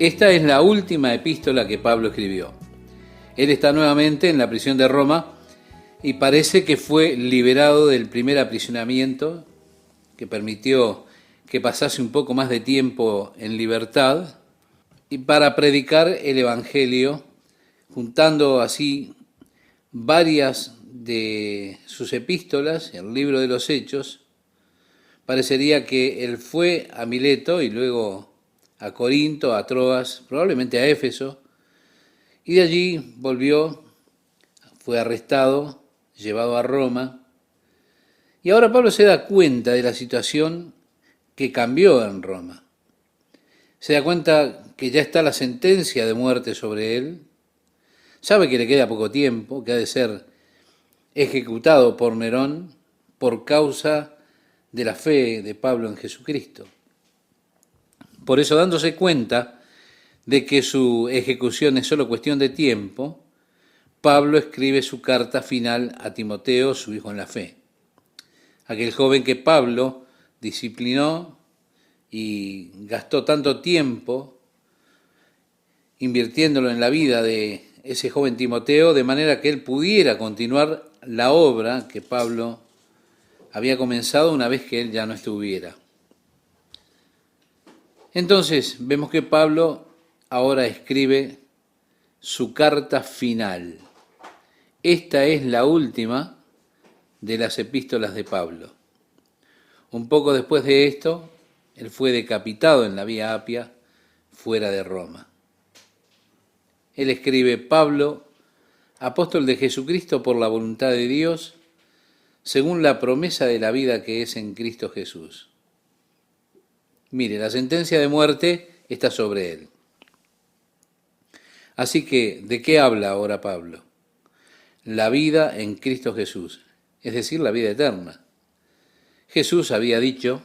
Esta es la última epístola que Pablo escribió. Él está nuevamente en la prisión de Roma y parece que fue liberado del primer aprisionamiento que permitió que pasase un poco más de tiempo en libertad y para predicar el Evangelio, juntando así varias de sus epístolas, el libro de los Hechos. Parecería que él fue a Mileto y luego a Corinto, a Troas, probablemente a Éfeso, y de allí volvió, fue arrestado, llevado a Roma, y ahora Pablo se da cuenta de la situación que cambió en Roma. Se da cuenta que ya está la sentencia de muerte sobre él, sabe que le queda poco tiempo, que ha de ser ejecutado por Nerón por causa de la fe de Pablo en Jesucristo. Por eso, dándose cuenta de que su ejecución es solo cuestión de tiempo, Pablo escribe su carta final a Timoteo, su hijo en la fe. Aquel joven que Pablo disciplinó y gastó tanto tiempo invirtiéndolo en la vida de ese joven Timoteo, de manera que él pudiera continuar la obra que Pablo había comenzado una vez que él ya no estuviera. Entonces, vemos que Pablo ahora escribe su carta final. Esta es la última de las epístolas de Pablo. Un poco después de esto, él fue decapitado en la Vía Apia, fuera de Roma. Él escribe: Pablo, apóstol de Jesucristo por la voluntad de Dios, según la promesa de la vida que es en Cristo Jesús. Mire, la sentencia de muerte está sobre él. Así que, ¿de qué habla ahora Pablo? La vida en Cristo Jesús, es decir, la vida eterna. Jesús había dicho: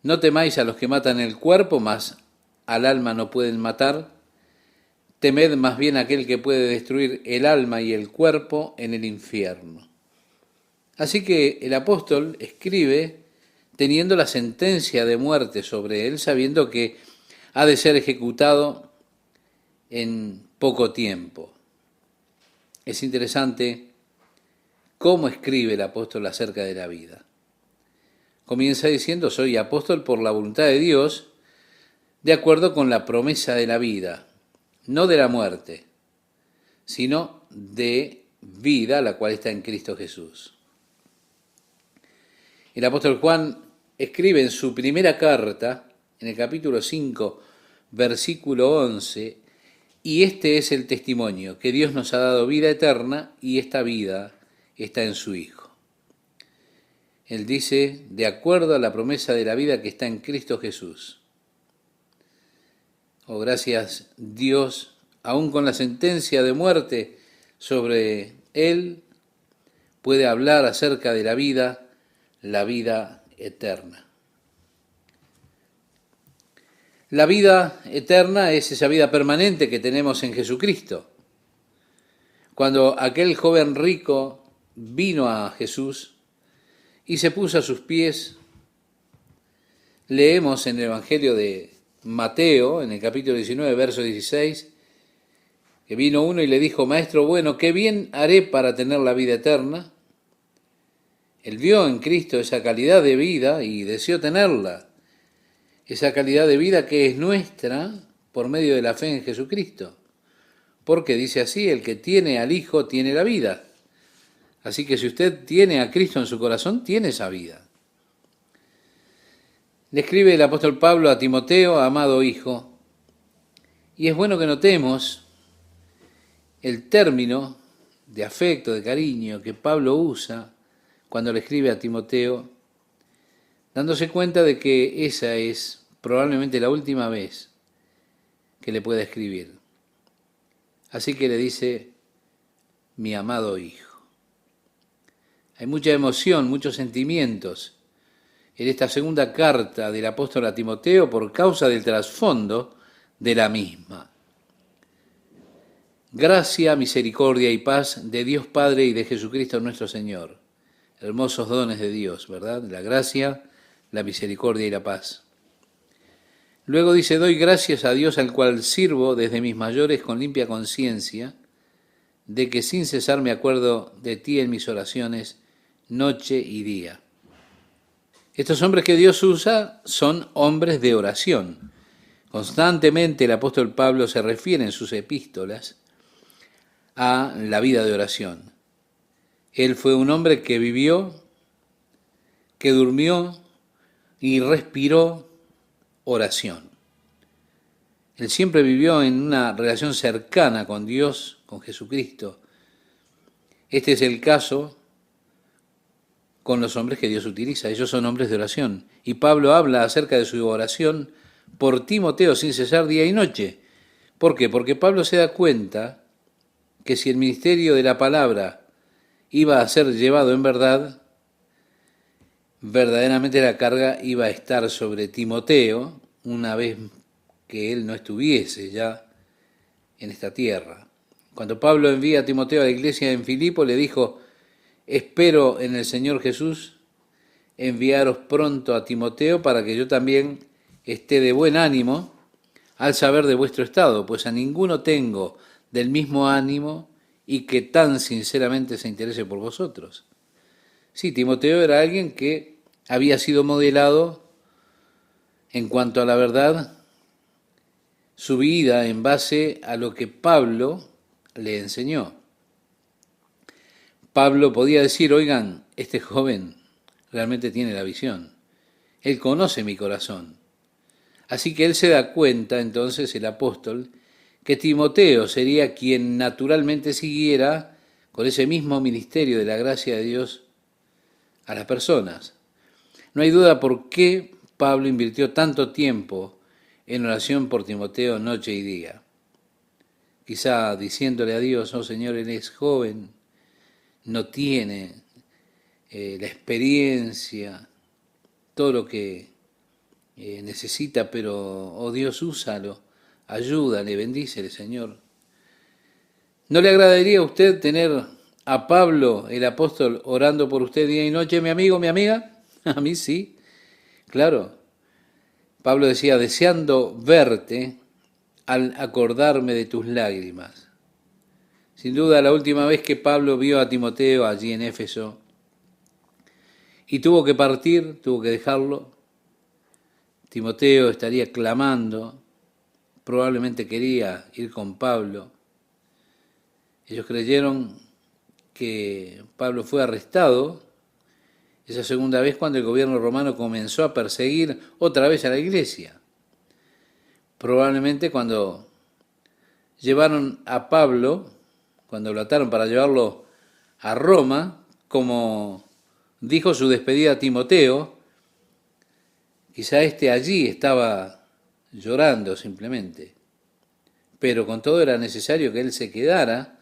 no temáis a los que matan el cuerpo, mas al alma no pueden matar. Temed más bien a aquel que puede destruir el alma y el cuerpo en el infierno. Así que el apóstol escribe teniendo la sentencia de muerte sobre él, sabiendo que ha de ser ejecutado en poco tiempo. Es interesante cómo escribe el apóstol acerca de la vida. Comienza diciendo: soy apóstol por la voluntad de Dios, de acuerdo con la promesa de la vida, no de la muerte, sino de vida, la cual está en Cristo Jesús. El apóstol Juan escribe en su primera carta, en el capítulo 5, versículo 11, y este es el testimonio, que Dios nos ha dado vida eterna, y esta vida está en su Hijo. Él dice: de acuerdo a la promesa de la vida que está en Cristo Jesús. Oh, gracias Dios, aún con la sentencia de muerte sobre él, puede hablar acerca de la vida eterna. La vida eterna es esa vida permanente que tenemos en Jesucristo. Cuando aquel joven rico vino a Jesús y se puso a sus pies, leemos en el Evangelio de Mateo, en el capítulo 19, verso 16, que vino uno y le dijo: Maestro bueno, ¿qué bien haré para tener la vida eterna? Él vio en Cristo esa calidad de vida y deseó tenerla, esa calidad de vida que es nuestra por medio de la fe en Jesucristo. Porque dice así: el que tiene al Hijo tiene la vida. Así que si usted tiene a Cristo en su corazón, tiene esa vida. Le escribe el apóstol Pablo a Timoteo: amado hijo. Y es bueno que notemos el término de afecto, de cariño que Pablo usa cuando le escribe a Timoteo, dándose cuenta de que esa es probablemente la última vez que le pueda escribir. Así que le dice: mi amado hijo. Hay mucha emoción, muchos sentimientos en esta segunda carta del apóstol a Timoteo por causa del trasfondo de la misma. Gracia, misericordia y paz de Dios Padre y de Jesucristo nuestro Señor. Hermosos dones de Dios, ¿verdad? La gracia, la misericordia y la paz. Luego dice, doy gracias a Dios al cual sirvo desde mis mayores con limpia conciencia, de que sin cesar me acuerdo de ti en mis oraciones, noche y día. Estos hombres que Dios usa son hombres de oración. Constantemente el apóstol Pablo se refiere en sus epístolas a la vida de oración. Él fue un hombre que vivió, que durmió y respiró oración. Él siempre vivió en una relación cercana con Dios, con Jesucristo. Este es el caso con los hombres que Dios utiliza. Ellos son hombres de oración. Y Pablo habla acerca de su oración por Timoteo sin cesar día y noche. ¿Por qué? Porque Pablo se da cuenta que si el ministerio de la palabra iba a ser llevado en verdad, verdaderamente la carga iba a estar sobre Timoteo una vez que él no estuviese ya en esta tierra. Cuando Pablo envía a Timoteo a la iglesia en Filipo, le dijo, espero en el Señor Jesús enviaros pronto a Timoteo para que yo también esté de buen ánimo al saber de vuestro estado, pues a ninguno tengo del mismo ánimo y que tan sinceramente se interese por vosotros. Sí, Timoteo era alguien que había sido modelado en cuanto a la verdad, su vida en base a lo que Pablo le enseñó. Pablo podía decir, oigan, este joven realmente tiene la visión, él conoce mi corazón. Así que él se da cuenta, entonces, el apóstol, que Timoteo sería quien naturalmente siguiera con ese mismo ministerio de la gracia de Dios a las personas. No hay duda por qué Pablo invirtió tanto tiempo en oración por Timoteo noche y día. Quizá diciéndole a Dios, oh Señor, él es joven, no tiene la experiencia, todo lo que necesita, pero, oh Dios, úsalo, ayúdale, bendícele, Señor. ¿No le agradaría a usted tener a Pablo, el apóstol, orando por usted día y noche, mi amigo, mi amiga? A mí sí, claro. Pablo decía, deseando verte al acordarme de tus lágrimas. Sin duda, la última vez que Pablo vio a Timoteo allí en Éfeso y tuvo que partir, tuvo que dejarlo, Timoteo estaría clamando, probablemente quería ir con Pablo. Ellos creyeron que Pablo fue arrestado esa segunda vez cuando el gobierno romano comenzó a perseguir otra vez a la iglesia. Probablemente cuando llevaron a Pablo, cuando lo ataron para llevarlo a Roma, como dijo su despedida a Timoteo, quizá allí estaba llorando simplemente, pero con todo era necesario que él se quedara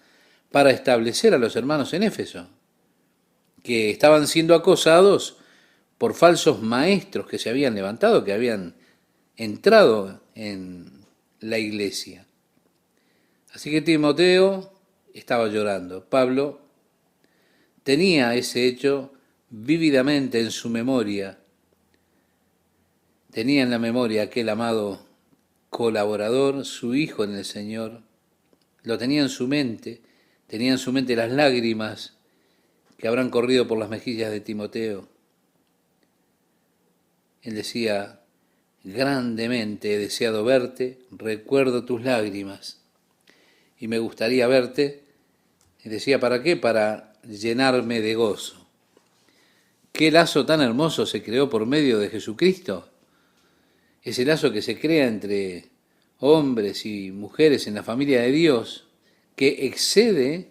para establecer a los hermanos en Éfeso, que estaban siendo acosados por falsos maestros que se habían levantado, que habían entrado en la iglesia. Así que Timoteo estaba llorando. Pablo tenía ese hecho vívidamente en su memoria. Tenía en la memoria aquel amado colaborador, su hijo en el Señor. Lo tenía en su mente. Tenía en su mente las lágrimas que habrán corrido por las mejillas de Timoteo. Él decía, grandemente he deseado verte, recuerdo tus lágrimas y me gustaría verte. Y decía, ¿para qué? Para llenarme de gozo. ¿Qué lazo tan hermoso se creó por medio de Jesucristo? Ese lazo que se crea entre hombres y mujeres en la familia de Dios, que excede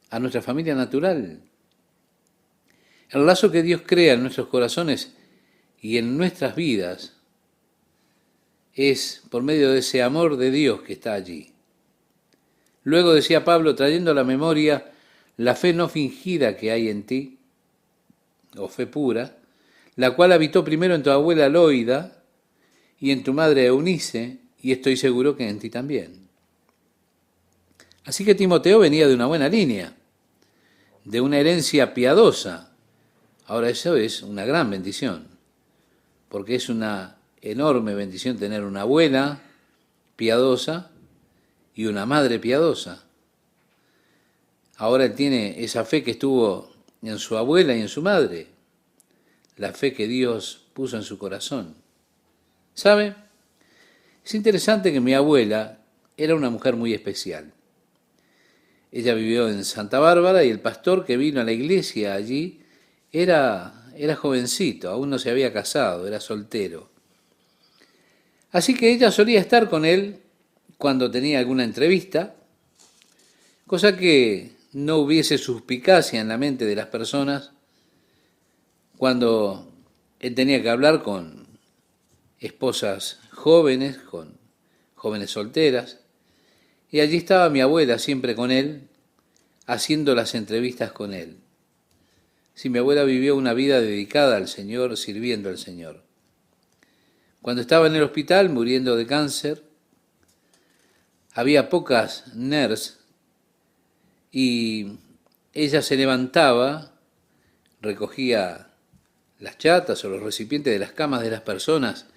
a nuestra familia natural. El lazo que Dios crea en nuestros corazones y en nuestras vidas es por medio de ese amor de Dios que está allí. Luego decía Pablo, trayendo a la memoria la fe no fingida que hay en ti, o fe pura, la cual habitó primero en tu abuela Loida y en tu madre Eunice, y estoy seguro que en ti también. Así que Timoteo venía de una buena línea, de una herencia piadosa. Ahora eso es una gran bendición, porque es una enorme bendición tener una abuela piadosa y una madre piadosa. Ahora él tiene esa fe que estuvo en su abuela y en su madre, la fe que Dios puso en su corazón. ¿Sabe? Es interesante que mi abuela era una mujer muy especial. Ella vivió en Santa Bárbara y el pastor que vino a la iglesia allí era jovencito, aún no se había casado, era soltero. Así que ella solía estar con él cuando tenía alguna entrevista, cosa que no hubiese suspicacia en la mente de las personas cuando él tenía que hablar con esposas jóvenes, con jóvenes solteras, y allí estaba mi abuela siempre con él, haciendo las entrevistas con él. Sí, mi abuela vivió una vida dedicada al Señor, sirviendo al Señor. Cuando estaba en el hospital muriendo de cáncer, había pocas nurses y ella se levantaba, recogía las chatas o los recipientes de las camas de las personas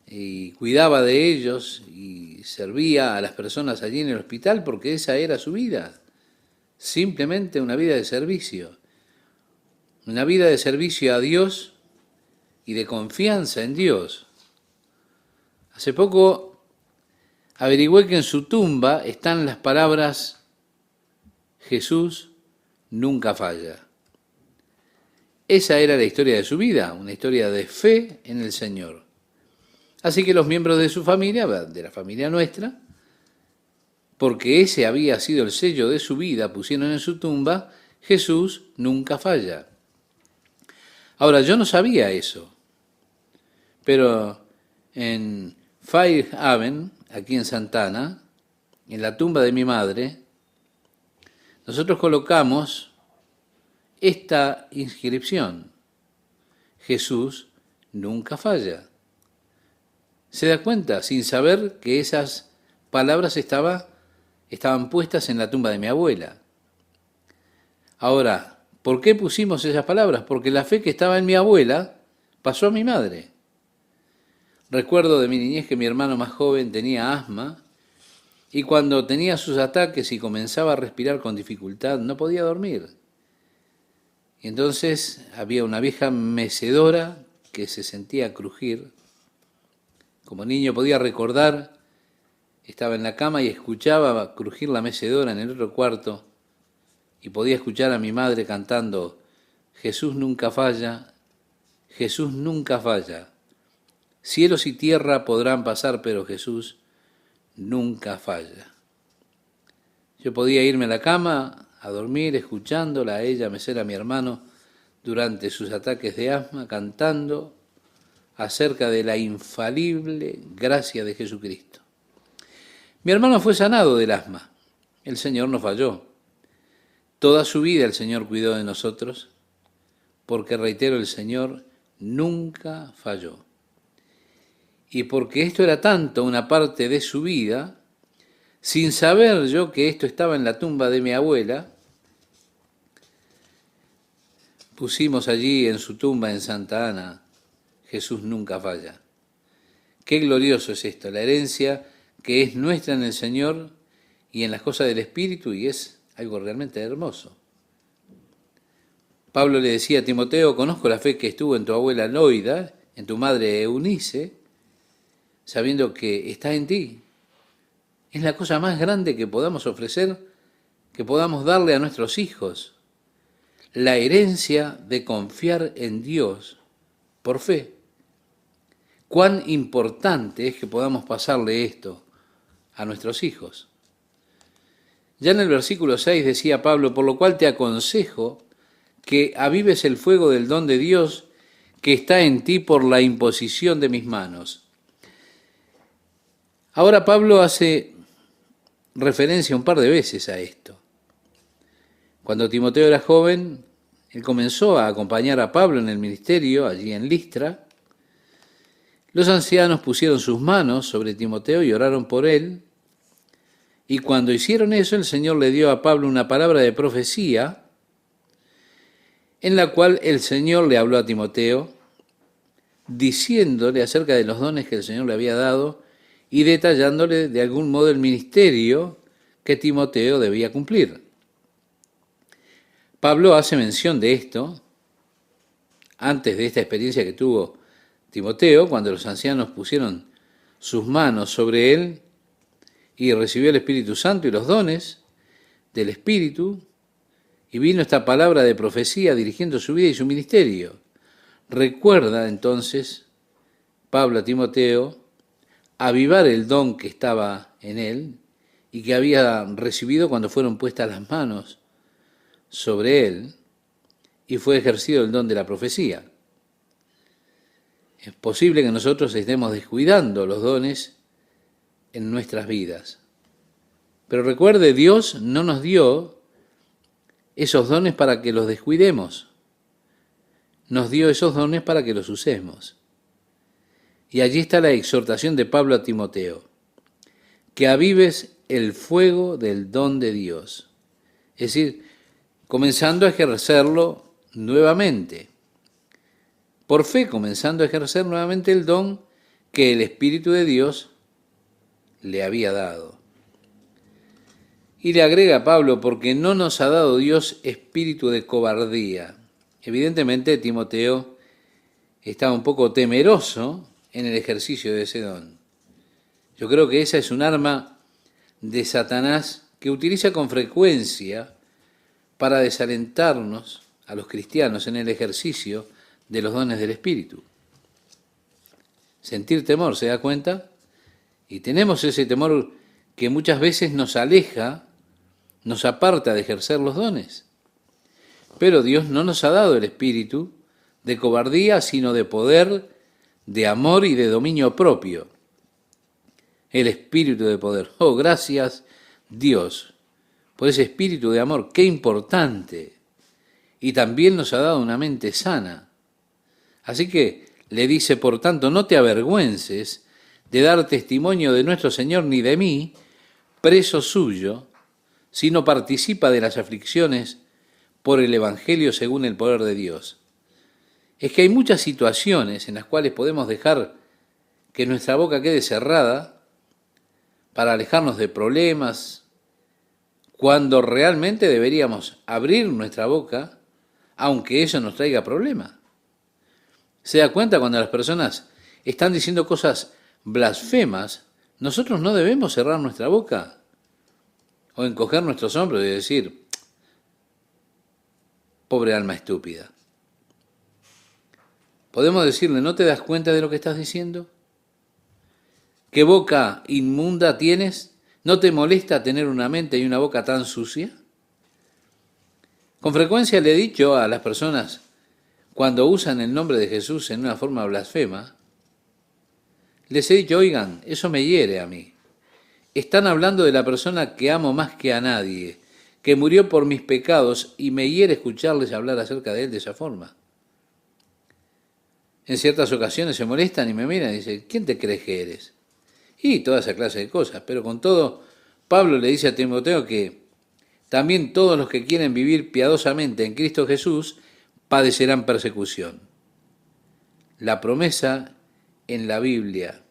y cuidaba de ellos y servía a las personas allí en el hospital porque esa era su vida, simplemente una vida de servicio a Dios y de confianza en Dios. Hace poco averigüé que en su tumba están las palabras Jesús nunca falla. Esa era la historia de su vida, una historia de fe en el Señor. Así que los miembros de su familia, de la familia nuestra, porque ese había sido el sello de su vida, pusieron en su tumba, Jesús nunca falla. Ahora, yo no sabía eso, pero en Fairhaven, aquí en Santana, en la tumba de mi madre, nosotros colocamos esta inscripción: Jesús nunca falla. ¿Se da cuenta? Sin saber que esas palabras estaban puestas en la tumba de mi abuela. Ahora, ¿por qué pusimos esas palabras? Porque la fe que estaba en mi abuela pasó a mi madre. Recuerdo de mi niñez que mi hermano más joven tenía asma y cuando tenía sus ataques y comenzaba a respirar con dificultad, no podía dormir. Y entonces había una vieja mecedora que se sentía crujir. Como niño podía recordar, estaba en la cama y escuchaba crujir la mecedora en el otro cuarto y podía escuchar a mi madre cantando: Jesús nunca falla, Jesús nunca falla. Cielos y tierra podrán pasar, pero Jesús nunca falla. Yo podía irme a la cama a dormir escuchándola a ella mecer a mi hermano durante sus ataques de asma, cantando acerca de la infalible gracia de Jesucristo. Mi hermano fue sanado del asma. El Señor no falló. Toda su vida el Señor cuidó de nosotros, porque, reitero, el Señor nunca falló. Y porque esto era tanto una parte de su vida, sin saber yo que esto estaba en la tumba de mi abuela, pusimos allí en su tumba en Santa Ana: Jesús nunca falla. Qué glorioso es esto, la herencia que es nuestra en el Señor y en las cosas del Espíritu, y es algo realmente hermoso. Pablo le decía a Timoteo: conozco la fe que estuvo en tu abuela Loida, en tu madre Eunice, sabiendo que está en ti. Es la cosa más grande que podamos ofrecer, que podamos darle a nuestros hijos, la herencia de confiar en Dios por fe. Cuán importante es que podamos pasarle esto a nuestros hijos. Ya en el versículo 6 decía Pablo: por lo cual te aconsejo que avives el fuego del don de Dios que está en ti por la imposición de mis manos. Ahora Pablo hace referencia un par de veces a esto. Cuando Timoteo era joven, él comenzó a acompañar a Pablo en el ministerio, allí en Listra. Los ancianos pusieron sus manos sobre Timoteo y oraron por él. Y cuando hicieron eso, el Señor le dio a Pablo una palabra de profecía, en la cual el Señor le habló a Timoteo diciéndole acerca de los dones que el Señor le había dado y detallándole de algún modo el ministerio que Timoteo debía cumplir. Pablo hace mención de esto antes de esta experiencia que tuvo Timoteo, cuando los ancianos pusieron sus manos sobre él y recibió el Espíritu Santo y los dones del Espíritu, y vino esta palabra de profecía dirigiendo su vida y su ministerio. Recuerda entonces Pablo a Timoteo avivar el don que estaba en él y que había recibido cuando fueron puestas las manos sobre él y fue ejercido el don de la profecía. Es posible que nosotros estemos descuidando los dones en nuestras vidas. Pero recuerde, Dios no nos dio esos dones para que los descuidemos. Nos dio esos dones para que los usemos. Y allí está la exhortación de Pablo a Timoteo, que avives el fuego del don de Dios. Es decir, comenzando a ejercerlo nuevamente. Por fe, comenzando a ejercer nuevamente el don que el Espíritu de Dios le había dado. Y le agrega Pablo, porque no nos ha dado Dios espíritu de cobardía. Evidentemente Timoteo estaba un poco temeroso en el ejercicio de ese don. Yo creo que esa es un arma de Satanás que utiliza con frecuencia para desalentarnos a los cristianos en el ejercicio de los dones del Espíritu. Sentir temor, ¿se da cuenta? Y tenemos ese temor que muchas veces nos aleja, nos aparta de ejercer los dones. Pero Dios no nos ha dado el espíritu de cobardía, sino de poder, de amor y de dominio propio. El espíritu de poder. Oh, gracias Dios por ese espíritu de amor. Qué importante. Y también nos ha dado una mente sana. Así que le dice, por tanto, no te avergüences de dar testimonio de nuestro Señor ni de mí, preso suyo, sino participa de las aflicciones por el Evangelio según el poder de Dios. Es que hay muchas situaciones en las cuales podemos dejar que nuestra boca quede cerrada para alejarnos de problemas, cuando realmente deberíamos abrir nuestra boca, aunque eso nos traiga problemas. ¿Se da cuenta cuando las personas están diciendo cosas blasfemas? Nosotros no debemos cerrar nuestra boca o encoger nuestros hombros y decir, pobre alma estúpida. Podemos decirle, ¿no te das cuenta de lo que estás diciendo? ¿Qué boca inmunda tienes? ¿No te molesta tener una mente y una boca tan sucia? Con frecuencia le he dicho a las personas, cuando usan el nombre de Jesús en una forma blasfema, les he dicho, oigan, eso me hiere a mí. Están hablando de la persona que amo más que a nadie, que murió por mis pecados, y me hiere escucharles hablar acerca de él de esa forma. En ciertas ocasiones se molestan y me miran y dicen, ¿quién te crees que eres? Y toda esa clase de cosas. Pero con todo, Pablo le dice a Timoteo que también todos los que quieren vivir piadosamente en Cristo Jesús padecerán persecución. La promesa en la Biblia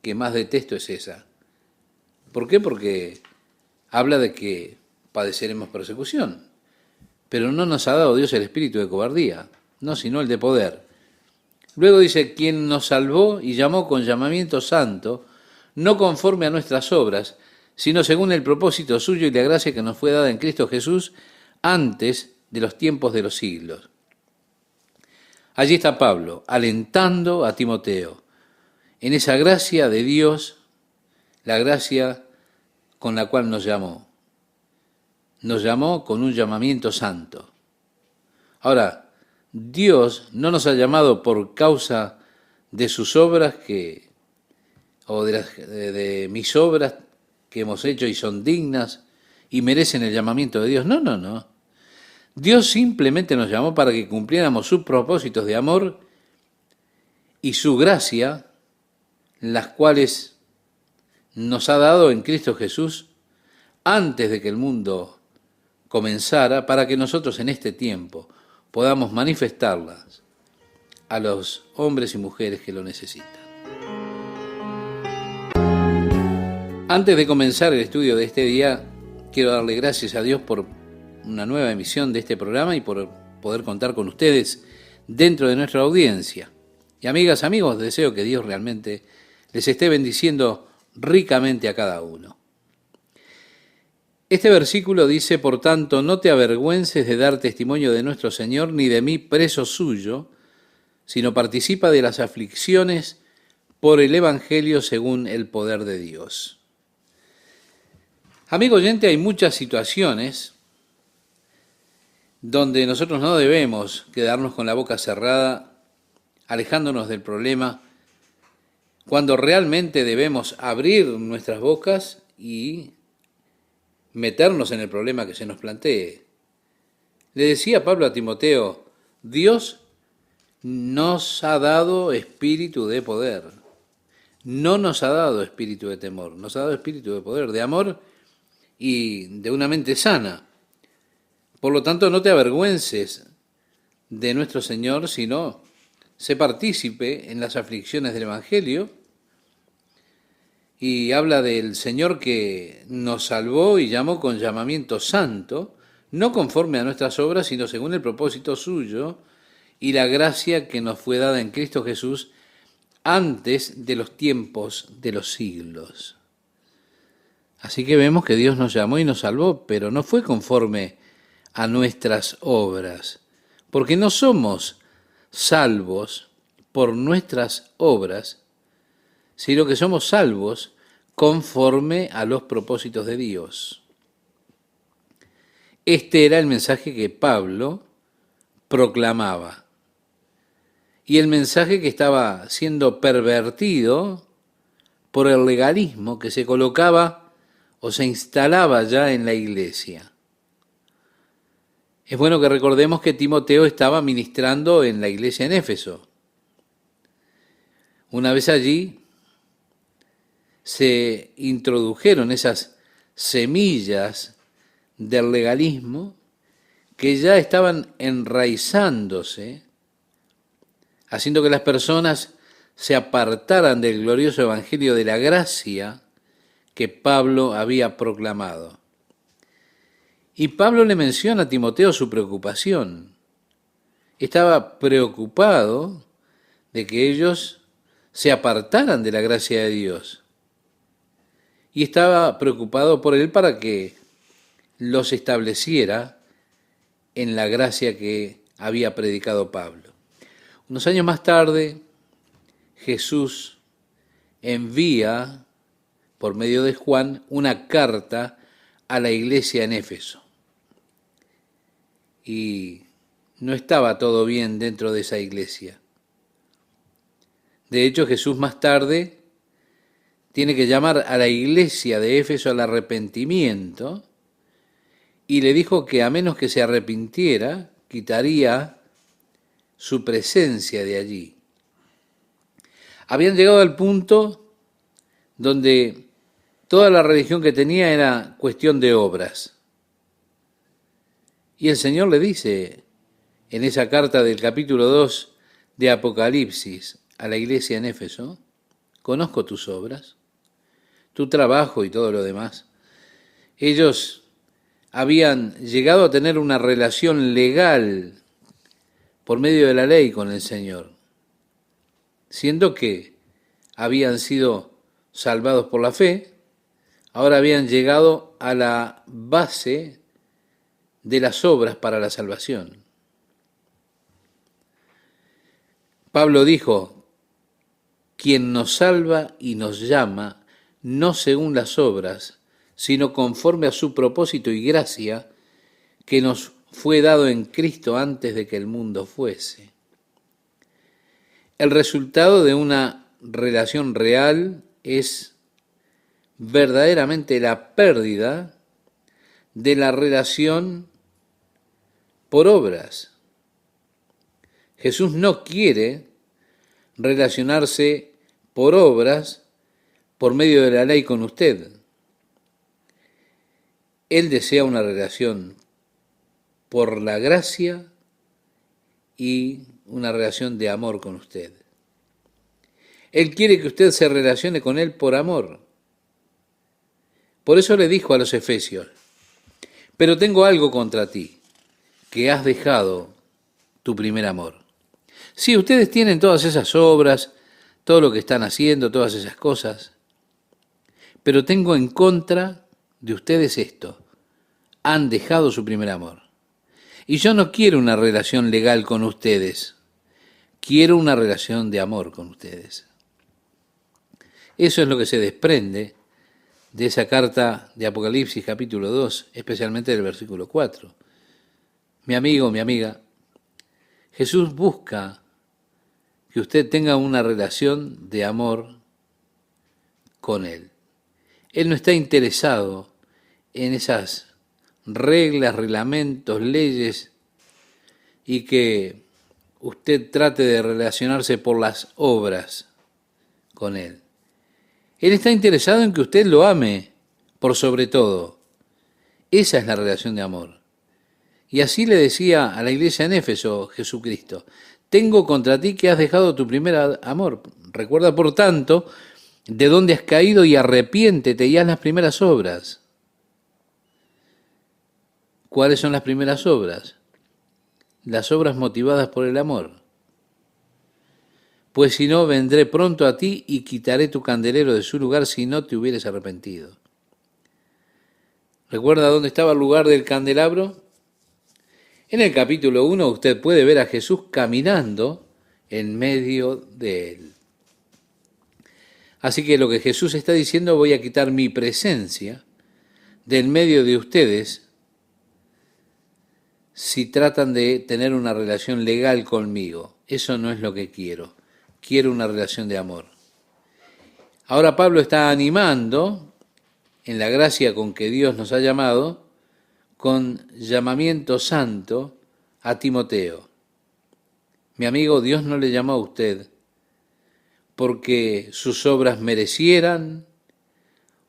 que más detesto es esa. ¿Por qué? Porque habla de que padeceremos persecución. Pero no nos ha dado Dios el espíritu de cobardía, no, sino el de poder. Luego dice, quien nos salvó y llamó con llamamiento santo, no conforme a nuestras obras, sino según el propósito suyo y la gracia que nos fue dada en Cristo Jesús antes de los tiempos de los siglos. Allí está Pablo, alentando a Timoteo en esa gracia de Dios, la gracia con la cual nos llamó. Nos llamó con un llamamiento santo. Ahora, Dios no nos ha llamado por causa de sus obras o de mis obras que hemos hecho y son dignas y merecen el llamamiento de Dios. No, no, no. Dios simplemente nos llamó para que cumpliéramos sus propósitos de amor y su gracia, las cuales nos ha dado en Cristo Jesús antes de que el mundo comenzara, para que nosotros en este tiempo podamos manifestarlas a los hombres y mujeres que lo necesitan. Antes de comenzar el estudio de este día, quiero darle gracias a Dios por una nueva emisión de este programa y por poder contar con ustedes dentro de nuestra audiencia. Y amigas, amigos, deseo que Dios realmente les esté bendiciendo ricamente a cada uno. Este versículo dice: por tanto, no te avergüences de dar testimonio de nuestro Señor, ni de mí preso suyo, sino participa de las aflicciones por el Evangelio según el poder de Dios. Amigo oyente, hay muchas situaciones donde nosotros no debemos quedarnos con la boca cerrada, alejándonos del problema, cuando realmente debemos abrir nuestras bocas y meternos en el problema que se nos plantee. Le decía Pablo a Timoteo: Dios nos ha dado espíritu de poder, no nos ha dado espíritu de temor, nos ha dado espíritu de poder, de amor y de una mente sana. Por lo tanto, no te avergüences de nuestro Señor, sino sé partícipe en las aflicciones del Evangelio. Y habla del Señor que nos salvó y llamó con llamamiento santo, no conforme a nuestras obras, sino según el propósito suyo y la gracia que nos fue dada en Cristo Jesús antes de los tiempos de los siglos. Así que vemos que Dios nos llamó y nos salvó, pero no fue conforme a nuestras obras, porque no somos salvos por nuestras obras, sino que somos salvos conforme a los propósitos de Dios. Este era el mensaje que Pablo proclamaba, y el mensaje que estaba siendo pervertido por el legalismo que se colocaba o se instalaba ya en la iglesia. Es bueno que recordemos que Timoteo estaba ministrando en la iglesia en Éfeso. Una vez allí se introdujeron esas semillas del legalismo que ya estaban enraizándose, haciendo que las personas se apartaran del glorioso evangelio de la gracia que Pablo había proclamado. Y Pablo le menciona a Timoteo su preocupación. Estaba preocupado de que ellos se apartaran de la gracia de Dios. Y estaba preocupado por él para que los estableciera en la gracia que había predicado Pablo. Unos años más tarde, Jesús envía, por medio de Juan, una carta a la iglesia en Éfeso. Y no estaba todo bien dentro de esa iglesia. De hecho, Jesús más tarde tiene que llamar a la iglesia de Éfeso al arrepentimiento y le dijo que a menos que se arrepintiera, quitaría su presencia de allí. Habían llegado al punto donde toda la religión que tenía era cuestión de obras. Y el Señor le dice en esa carta del capítulo 2 de Apocalipsis a la iglesia en Éfeso: conozco tus obras, tu trabajo y todo lo demás. Ellos habían llegado a tener una relación legal por medio de la ley con el Señor, siendo que habían sido salvados por la fe, ahora habían llegado a la base de las obras para la salvación. Pablo dijo: quien nos salva y nos llama, no según las obras, sino conforme a su propósito y gracia, que nos fue dado en Cristo antes de que el mundo fuese. El resultado de una relación real es verdaderamente la pérdida de la relación por obras. Jesús no quiere relacionarse por obras por medio de la ley con usted. Él desea una relación por la gracia y una relación de amor con usted. Él quiere que usted se relacione con Él por amor. Por eso le dijo a los efesios, pero tengo algo contra ti, que has dejado tu primer amor. Sí, ustedes tienen todas esas obras, todo lo que están haciendo, todas esas cosas, pero tengo en contra de ustedes esto, han dejado su primer amor. Y yo no quiero una relación legal con ustedes, quiero una relación de amor con ustedes. Eso es lo que se desprende de esa carta de Apocalipsis capítulo 2, especialmente del versículo 4. Mi amigo, mi amiga, Jesús busca que usted tenga una relación de amor con Él. Él no está interesado en esas reglas, reglamentos, leyes y que usted trate de relacionarse por las obras con Él. Él está interesado en que usted lo ame por sobre todo. Esa es la relación de amor. Y así le decía a la iglesia en Éfeso Jesucristo, tengo contra ti que has dejado tu primer amor. Recuerda, por tanto, de dónde has caído y arrepiéntete y haz las primeras obras. ¿Cuáles son las primeras obras? Las obras motivadas por el amor. Pues si no, vendré pronto a ti y quitaré tu candelero de su lugar si no te hubieres arrepentido. ¿Recuerda dónde estaba el lugar del candelabro? En el capítulo 1 usted puede ver a Jesús caminando en medio de él. Así que lo que Jesús está diciendo, voy a quitar mi presencia del medio de ustedes si tratan de tener una relación legal conmigo. Eso no es lo que quiero. Quiero una relación de amor. Ahora Pablo está animando, en la gracia con que Dios nos ha llamado, con llamamiento santo a Timoteo. Mi amigo, Dios no le llamó a usted porque sus obras merecieran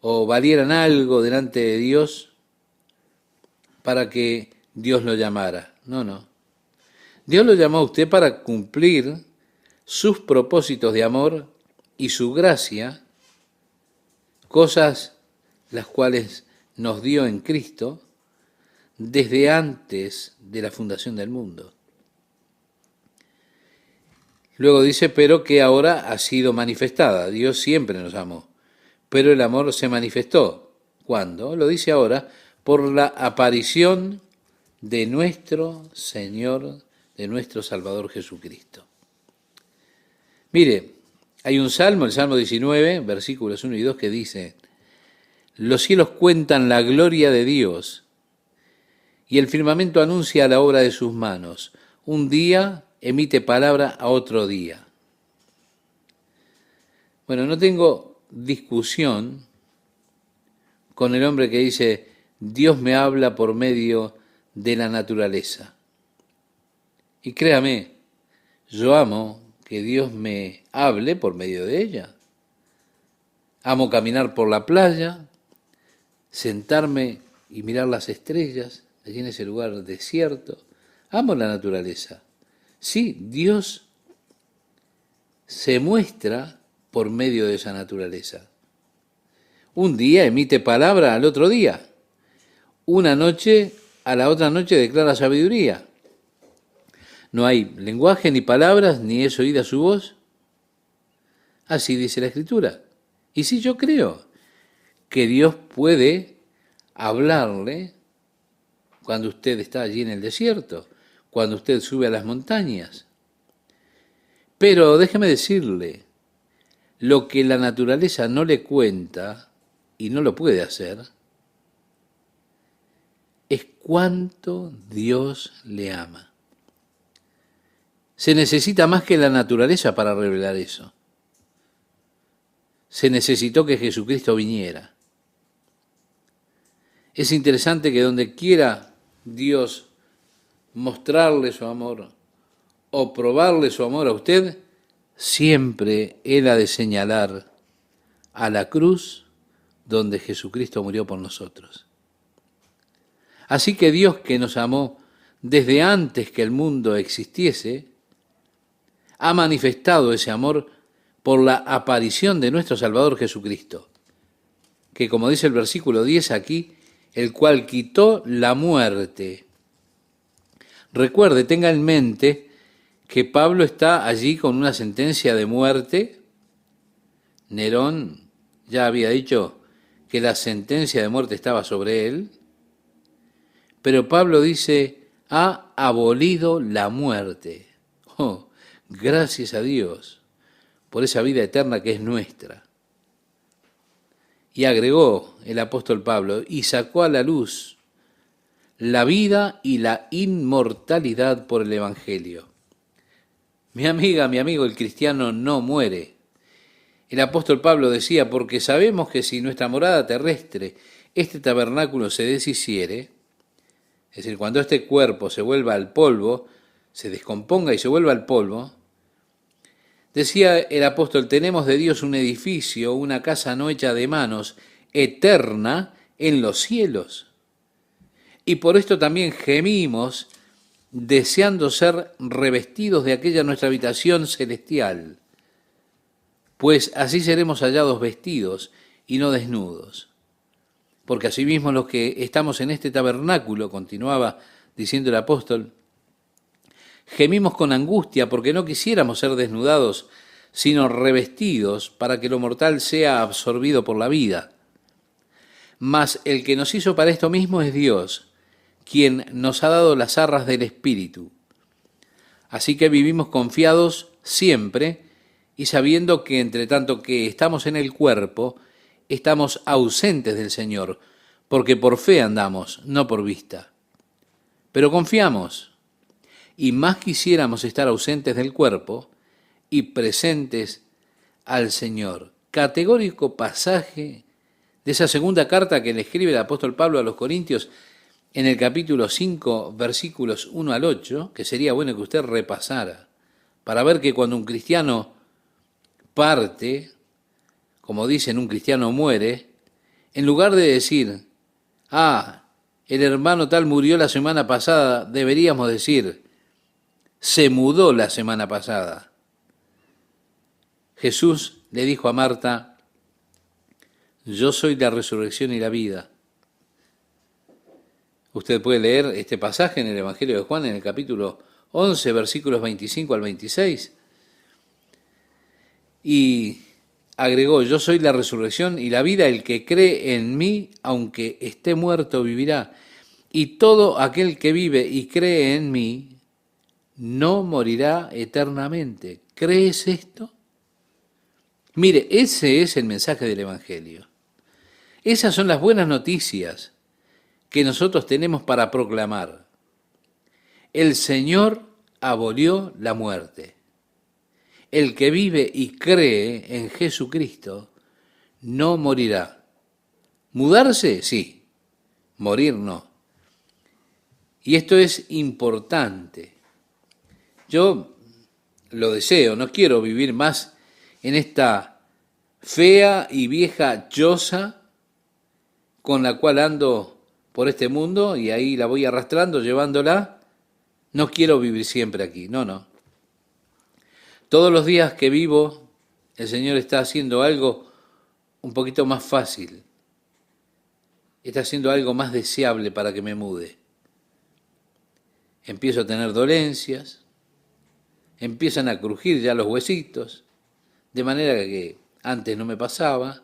o valieran algo delante de Dios para que Dios lo llamara. No, no. Dios lo llamó a usted para cumplir sus propósitos de amor y su gracia, cosas las cuales nos dio en Cristo desde antes de la fundación del mundo. Luego dice, pero que ahora ha sido manifestada. Dios siempre nos amó, pero el amor se manifestó. ¿Cuándo? Lo dice ahora, por la aparición de nuestro Señor, de nuestro Salvador Jesucristo. Mire, hay un salmo, el Salmo 19, versículos 1 y 2, que dice, los cielos cuentan la gloria de Dios y el firmamento anuncia la obra de sus manos. Un día emite palabra a otro día. Bueno, no tengo discusión con el hombre que dice, Dios me habla por medio de la naturaleza. Y créame, yo amo que Dios me hable por medio de ella. Amo caminar por la playa, sentarme y mirar las estrellas, allí en ese lugar desierto. Amo la naturaleza. Sí, Dios se muestra por medio de esa naturaleza. Un día emite palabra al otro día. Una noche a la otra noche declara sabiduría. No hay lenguaje ni palabras, ni es oída su voz. Así dice la Escritura. Y sí, yo creo que Dios puede hablarle cuando usted está allí en el desierto, cuando usted sube a las montañas. Pero déjeme decirle, lo que la naturaleza no le cuenta y no lo puede hacer, es cuánto Dios le ama. Se necesita más que la naturaleza para revelar eso. Se necesitó que Jesucristo viniera. Es interesante que donde quiera Dios mostrarle su amor o probarle su amor a usted, siempre Él ha de señalar a la cruz donde Jesucristo murió por nosotros. Así que Dios, que nos amó desde antes que el mundo existiese, ha manifestado ese amor por la aparición de nuestro Salvador Jesucristo, que como dice el versículo 10 aquí, el cual quitó la muerte. Recuerde, tenga en mente que Pablo está allí con una sentencia de muerte. Nerón ya había dicho que la sentencia de muerte estaba sobre él, pero Pablo dice, ha abolido la muerte. Oh, gracias a Dios por esa vida eterna que es nuestra. Y agregó el apóstol Pablo, y sacó a la luz la vida y la inmortalidad por el Evangelio. Mi amiga, mi amigo, el cristiano no muere. El apóstol Pablo decía, porque sabemos que si nuestra morada terrestre, este tabernáculo se deshiciere, es decir, cuando este cuerpo se vuelva al polvo, se descomponga y se vuelva al polvo, decía el apóstol, tenemos de Dios un edificio, una casa no hecha de manos, eterna en los cielos. Y por esto también gemimos, deseando ser revestidos de aquella nuestra habitación celestial, pues así seremos hallados vestidos y no desnudos. Porque asimismo los que estamos en este tabernáculo, continuaba diciendo el apóstol, gemimos con angustia porque no quisiéramos ser desnudados, sino revestidos para que lo mortal sea absorbido por la vida. Mas el que nos hizo para esto mismo es Dios, quien nos ha dado las arras del Espíritu. Así que vivimos confiados siempre y sabiendo que entre tanto que estamos en el cuerpo, estamos ausentes del Señor, porque por fe andamos, no por vista. Pero confiamos, y más quisiéramos estar ausentes del cuerpo y presentes al Señor. Categórico pasaje de esa segunda carta que le escribe el apóstol Pablo a los Corintios en el capítulo 5, versículos 1 al 8, que sería bueno que usted repasara, para ver que cuando un cristiano parte, como dicen, un cristiano muere, en lugar de decir, el hermano tal murió la semana pasada, deberíamos decir, se mudó la semana pasada. Jesús le dijo a Marta, yo soy la resurrección y la vida. Usted puede leer este pasaje en el Evangelio de Juan, en el capítulo 11, versículos 25 al 26. Y agregó, yo soy la resurrección y la vida, el que cree en mí, aunque esté muerto, vivirá. Y todo aquel que vive y cree en mí, no morirá eternamente. ¿Crees esto? Mire, ese es el mensaje del Evangelio. Esas son las buenas noticias que nosotros tenemos para proclamar. El Señor abolió la muerte. El que vive y cree en Jesucristo no morirá. ¿Mudarse? Sí. Morir no. Y esto es importante. Yo lo deseo, no quiero vivir más en esta fea y vieja choza con la cual ando por este mundo y ahí la voy arrastrando, llevándola. No quiero vivir siempre aquí, no. Todos los días que vivo, el Señor está haciendo algo un poquito más fácil. Está haciendo algo más deseable para que me mude. Empiezo a tener dolencias, empiezan a crujir ya los huesitos, de manera que antes no me pasaba.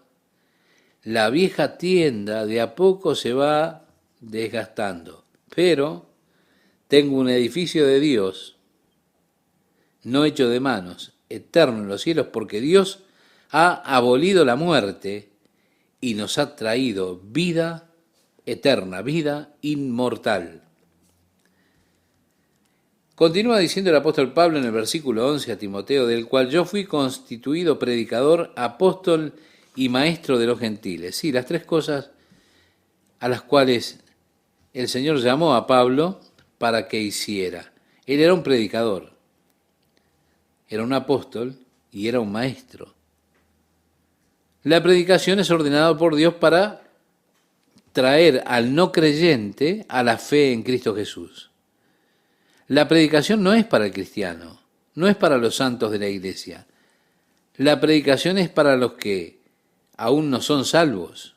La vieja tienda de a poco se va desgastando, pero tengo un edificio de Dios, no hecho de manos, eterno en los cielos, porque Dios ha abolido la muerte y nos ha traído vida eterna, vida inmortal. Continúa diciendo el apóstol Pablo en el versículo 11 a Timoteo, del cual yo fui constituido predicador, apóstol y maestro de los gentiles. Sí, las tres cosas a las cuales el Señor llamó a Pablo para que hiciera. Él era un predicador, era un apóstol y era un maestro. La predicación es ordenada por Dios para traer al no creyente a la fe en Cristo Jesús. La predicación no es para el cristiano, no es para los santos de la iglesia. La predicación es para los que aún no son salvos.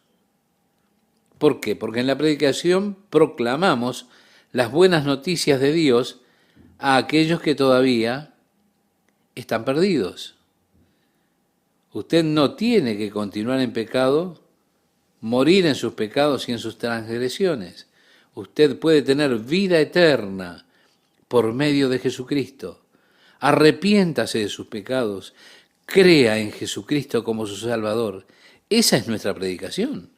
¿Por qué? Porque en la predicación proclamamos las buenas noticias de Dios a aquellos que todavía están perdidos. Usted no tiene que continuar en pecado, morir en sus pecados y en sus transgresiones. Usted puede tener vida eterna por medio de Jesucristo. Arrepiéntase de sus pecados, crea en Jesucristo como su Salvador. Esa es nuestra predicación.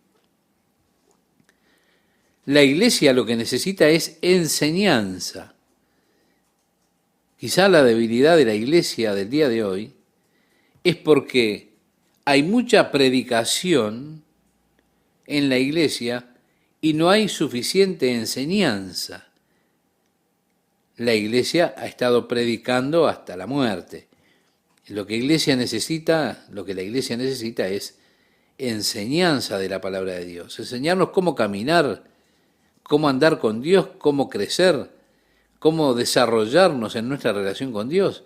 La iglesia lo que necesita es enseñanza. Quizá la debilidad de la iglesia del día de hoy es porque hay mucha predicación en la iglesia y no hay suficiente enseñanza. La iglesia ha estado predicando hasta la muerte. Lo que la iglesia necesita es enseñanza de la palabra de Dios, enseñarnos cómo caminar, cómo andar con Dios, cómo crecer, cómo desarrollarnos en nuestra relación con Dios.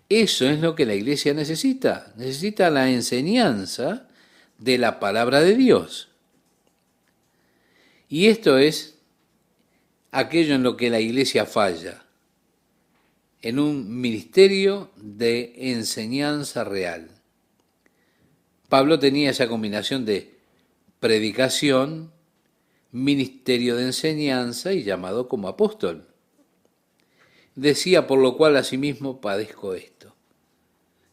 Eso es lo que la iglesia necesita. Necesita la enseñanza de la palabra de Dios. Y esto es aquello en lo que la iglesia falla, en un ministerio de enseñanza real. Pablo tenía esa combinación de predicación, ministerio de enseñanza y llamado como apóstol. Decía, por lo cual asimismo padezco esto.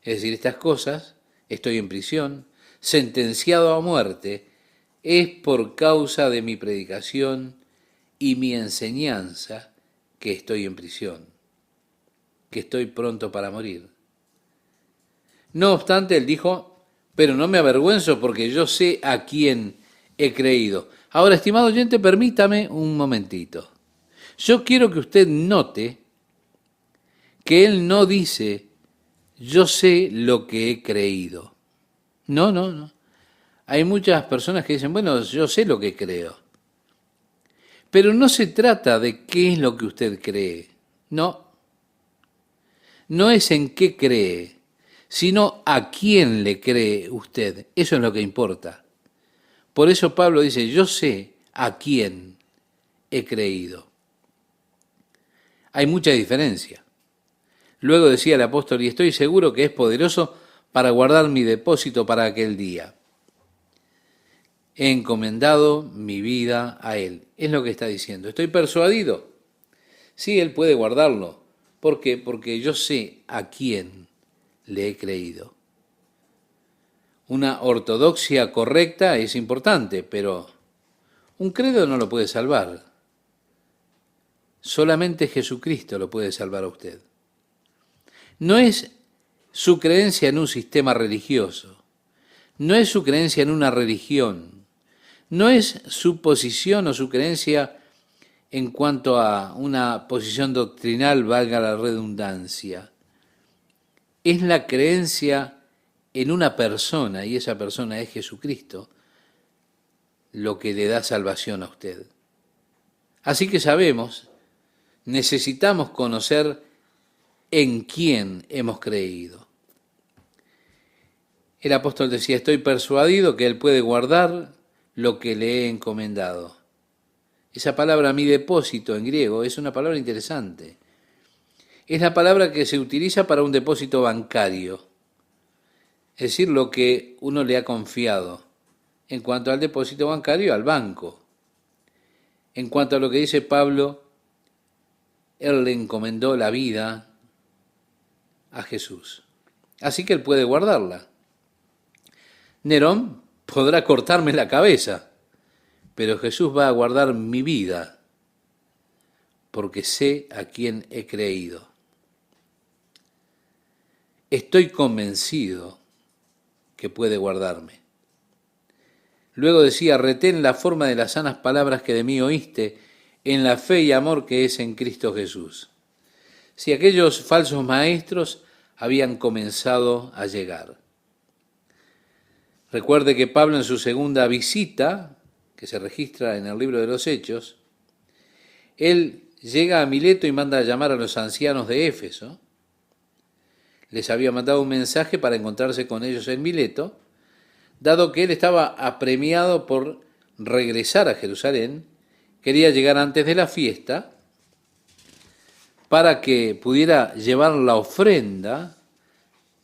Es decir, estas cosas, estoy en prisión, sentenciado a muerte, es por causa de mi predicación y mi enseñanza que estoy en prisión, que estoy pronto para morir. No obstante, él dijo, pero no me avergüenzo porque yo sé a quién he creído. Ahora, estimado oyente, permítame un momentito. Yo quiero que usted note que él no dice, yo sé lo que he creído. No. Hay muchas personas que dicen, bueno, yo sé lo que creo. Pero no se trata de qué es lo que usted cree. No es en qué cree, sino a quién le cree usted. Eso es lo que importa. Por eso Pablo dice, yo sé a quién he creído. Hay mucha diferencia. Luego decía el apóstol, y estoy seguro que es poderoso para guardar mi depósito para aquel día. He encomendado mi vida a Él. Es lo que está diciendo. Estoy persuadido. Sí, Él puede guardarlo. ¿Por qué? Porque yo sé a quién le he creído. Una ortodoxia correcta es importante, pero un credo no lo puede salvar. Solamente Jesucristo lo puede salvar a usted. No es su creencia en un sistema religioso, no es su creencia en una religión, no es su posición o su creencia en cuanto a una posición doctrinal, valga la redundancia. Es la creencia en una persona, y esa persona es Jesucristo, lo que le da salvación a usted. Así que sabemos, necesitamos conocer en quién hemos creído. El apóstol decía, estoy persuadido que Él puede guardar lo que le he encomendado. Esa palabra, mi depósito en griego, es una palabra interesante. Es la palabra que se utiliza para un depósito bancario, es decir, lo que uno le ha confiado. En cuanto al depósito bancario, al banco. En cuanto a lo que dice Pablo, Él le encomendó la vida a Jesús. Así que Él puede guardarla. Nerón podrá cortarme la cabeza, pero Jesús va a guardar mi vida, porque sé a quién he creído. Estoy convencido que puede guardarme. Luego decía, retén la forma de las sanas palabras que de mí oíste, en la fe y amor que es en Cristo Jesús. Si aquellos falsos maestros habían comenzado a llegar. Recuerde que Pablo en su segunda visita, que se registra en el libro de los Hechos, él llega a Mileto y manda a llamar a los ancianos de Éfeso, les había mandado un mensaje para encontrarse con ellos en Mileto, dado que él estaba apremiado por regresar a Jerusalén, quería llegar antes de la fiesta para que pudiera llevar la ofrenda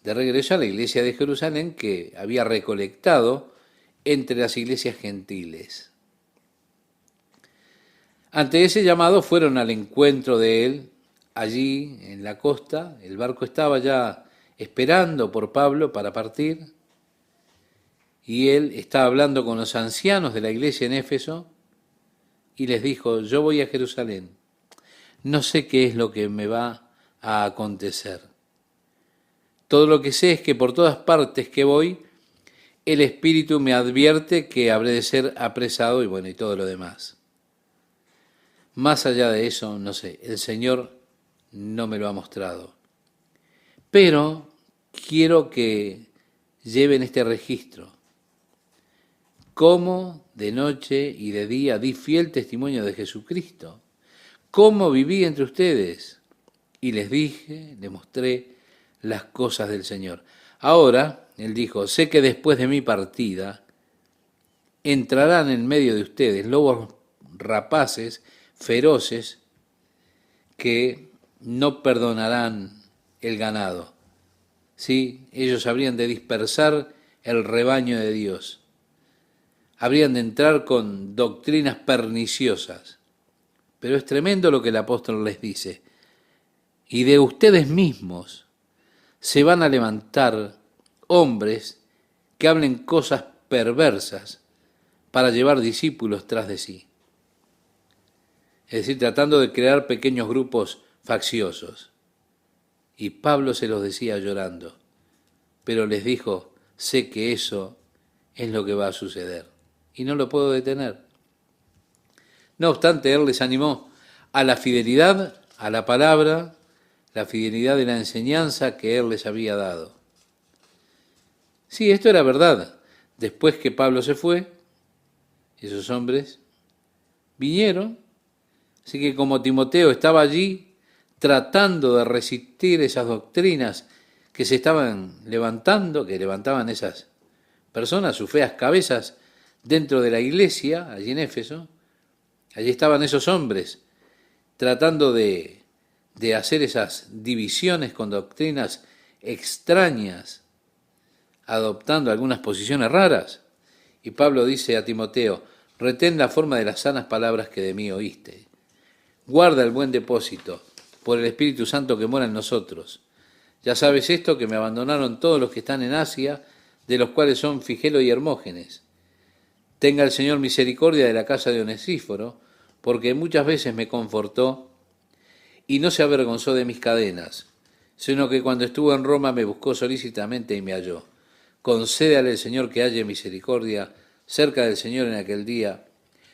de regreso a la iglesia de Jerusalén que había recolectado entre las iglesias gentiles. Ante ese llamado fueron al encuentro de él allí en la costa. El barco estaba ya esperando por Pablo para partir y él estaba hablando con los ancianos de la iglesia en Éfeso y les dijo: yo voy a Jerusalén, no sé qué es lo que me va a acontecer. Todo lo que sé es que por todas partes que voy, el Espíritu me advierte que habré de ser apresado y todo lo demás. Más allá de eso, no sé, el Señor no me lo ha mostrado. Pero quiero que lleven este registro. Cómo de noche y de día di fiel testimonio de Jesucristo. Cómo viví entre ustedes. Y les dije, les mostré las cosas del Señor. Ahora, él dijo, sé que después de mi partida entrarán en medio de ustedes lobos rapaces, feroces, que no perdonarán el ganado. Sí, ellos habrían de dispersar el rebaño de Dios. Habrían de entrar con doctrinas perniciosas. Pero es tremendo lo que el apóstol les dice. Y de ustedes mismos se van a levantar hombres que hablen cosas perversas para llevar discípulos tras de sí. Es decir, tratando de crear pequeños grupos facciosos. Y Pablo se los decía llorando, pero les dijo, sé que eso es lo que va a suceder y no lo puedo detener. No obstante, él les animó a la fidelidad a la palabra, la fidelidad de la enseñanza que él les había dado. Sí, esto era verdad. Después que Pablo se fue, esos hombres vinieron. Así que como Timoteo estaba allí tratando de resistir esas doctrinas que se estaban levantando, que levantaban esas personas, sus feas cabezas dentro de la iglesia, allí en Éfeso, allí estaban esos hombres tratando de hacer esas divisiones con doctrinas extrañas, adoptando algunas posiciones raras. Y Pablo dice a Timoteo, retén la forma de las sanas palabras que de mí oíste. Guarda el buen depósito por el Espíritu Santo que mora en nosotros. Ya sabes esto, que me abandonaron todos los que están en Asia, de los cuales son Figelo y Hermógenes. Tenga el Señor misericordia de la casa de Onesíforo, porque muchas veces me confortó y no se avergonzó de mis cadenas, sino que cuando estuvo en Roma me buscó solícitamente y me halló. Concédale el Señor que halle misericordia cerca del Señor en aquel día,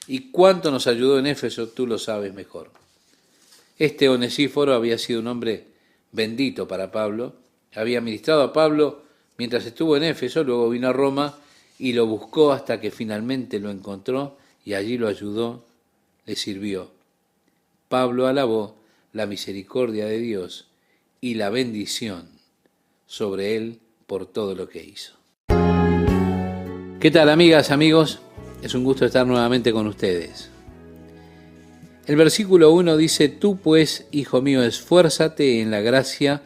y cuánto nos ayudó en Éfeso, tú lo sabes mejor. Este Onesíforo había sido un hombre bendito para Pablo, había ministrado a Pablo mientras estuvo en Éfeso, luego vino a Roma y lo buscó hasta que finalmente lo encontró y allí lo ayudó, le sirvió. Pablo alabó la misericordia de Dios y la bendición sobre él por todo lo que hizo. ¿Qué tal, amigas, amigos? Es un gusto estar nuevamente con ustedes. El versículo 1 dice, tú pues, hijo mío, esfuérzate en la gracia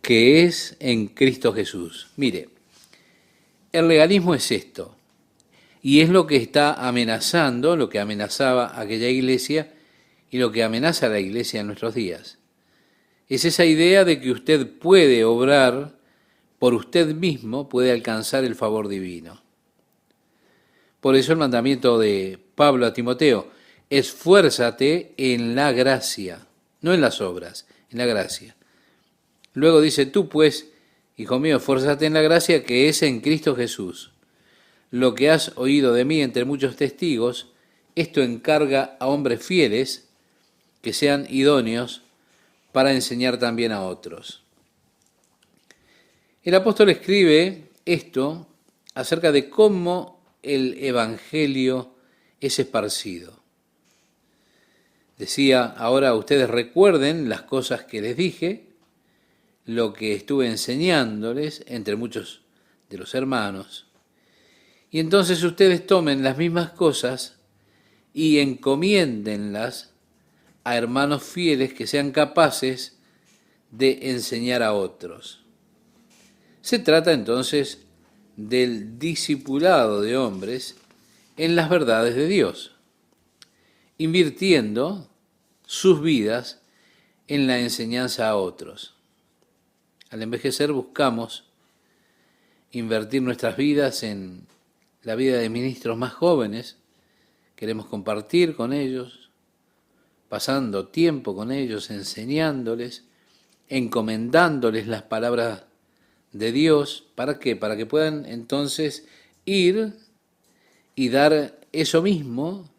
que es en Cristo Jesús. Mire, el legalismo es esto, y es lo que está amenazando, lo que amenazaba aquella iglesia y lo que amenaza a la iglesia en nuestros días. Es esa idea de que usted puede obrar por usted mismo, puede alcanzar el favor divino. Por eso el mandamiento de Pablo a Timoteo, esfuérzate en la gracia, no en las obras, en la gracia. Luego dice, tú pues, hijo mío, esfuérzate en la gracia que es en Cristo Jesús. Lo que has oído de mí entre muchos testigos, esto encarga a hombres fieles que sean idóneos para enseñar también a otros. El apóstol escribe esto acerca de cómo el evangelio es esparcido. Decía, ahora ustedes recuerden las cosas que les dije, lo que estuve enseñándoles entre muchos de los hermanos. Y entonces ustedes tomen las mismas cosas y encomiéndenlas a hermanos fieles que sean capaces de enseñar a otros. Se trata entonces del discipulado de hombres en las verdades de Dios, invirtiendo sus vidas en la enseñanza a otros. Al envejecer buscamos invertir nuestras vidas en la vida de ministros más jóvenes. Queremos compartir con ellos, pasando tiempo con ellos, enseñándoles, encomendándoles las palabras de Dios. ¿Para qué? Para que puedan entonces ir y dar eso mismo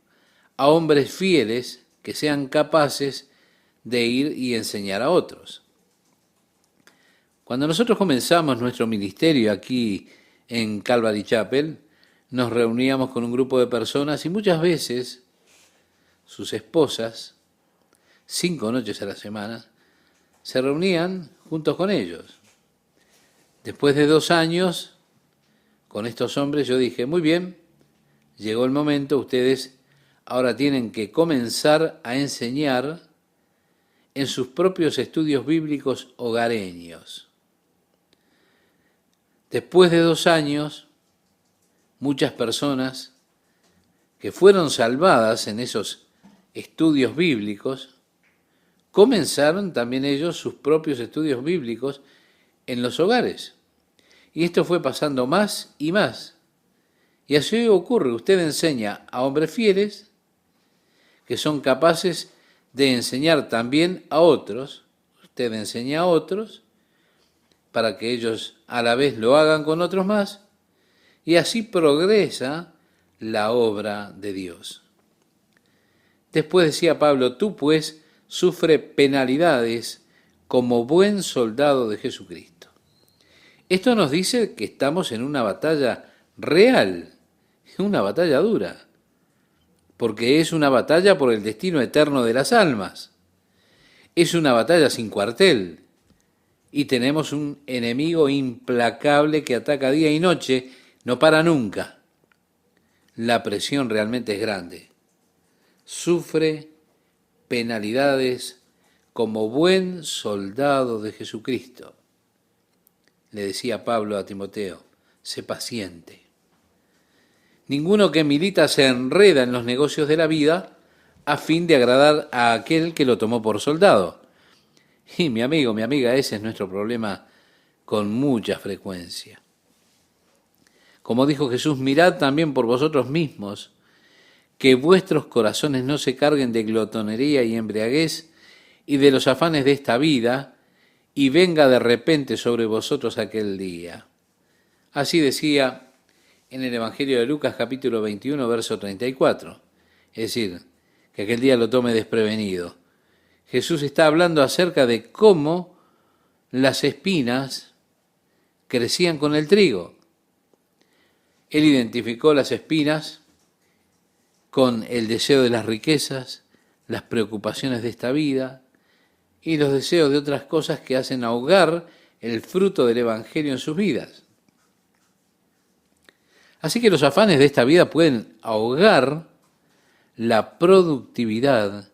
a hombres fieles que sean capaces de ir y enseñar a otros. Cuando nosotros comenzamos nuestro ministerio aquí en Calvary Chapel, nos reuníamos con un grupo de personas y muchas veces sus esposas, 5 noches a la semana, se reunían juntos con ellos. Después de 2 años, con estos hombres yo dije, muy bien, llegó el momento, ustedes ahora tienen que comenzar a enseñar en sus propios estudios bíblicos hogareños. Después de 2 años, muchas personas que fueron salvadas en esos estudios bíblicos, comenzaron también ellos sus propios estudios bíblicos en los hogares. Y esto fue pasando más y más. Y así ocurre, usted enseña a hombres fieles que son capaces de enseñar también a otros, usted enseña a otros para que ellos a la vez lo hagan con otros más, y así progresa la obra de Dios. Después decía Pablo, tú pues sufre penalidades como buen soldado de Jesucristo. Esto nos dice que estamos en una batalla real, una batalla dura, porque es una batalla por el destino eterno de las almas. Es una batalla sin cuartel y tenemos un enemigo implacable que ataca día y noche, no para nunca. La presión realmente es grande. Sufre penalidades como buen soldado de Jesucristo. Le decía Pablo a Timoteo, sé paciente. Ninguno que milita se enreda en los negocios de la vida a fin de agradar a aquel que lo tomó por soldado. Y mi amigo, mi amiga, ese es nuestro problema con mucha frecuencia. Como dijo Jesús, mirad también por vosotros mismos, que vuestros corazones no se carguen de glotonería y embriaguez y de los afanes de esta vida, y venga de repente sobre vosotros aquel día. Así decía en el Evangelio de Lucas capítulo 21, verso 34. Es decir, que aquel día lo tome desprevenido. Jesús está hablando acerca de cómo las espinas crecían con el trigo. Él identificó las espinas con el deseo de las riquezas, las preocupaciones de esta vida y los deseos de otras cosas que hacen ahogar el fruto del Evangelio en sus vidas. Así que los afanes de esta vida pueden ahogar la productividad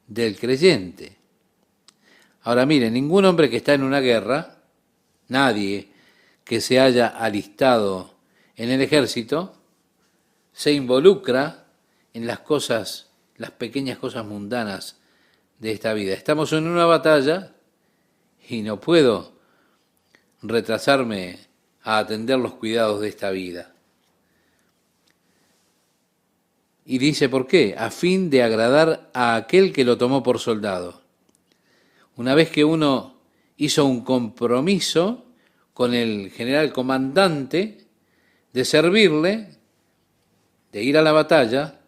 del creyente. Ahora miren, ningún hombre que está en una guerra, nadie que se haya alistado en el ejército, se involucra en las cosas, las pequeñas cosas mundanas de esta vida. Estamos en una batalla y no puedo retrasarme a atender los cuidados de esta vida. Y dice, ¿por qué? A fin de agradar a aquel que lo tomó por soldado. Una vez que uno hizo un compromiso con el general comandante de servirle, de ir a la batalla,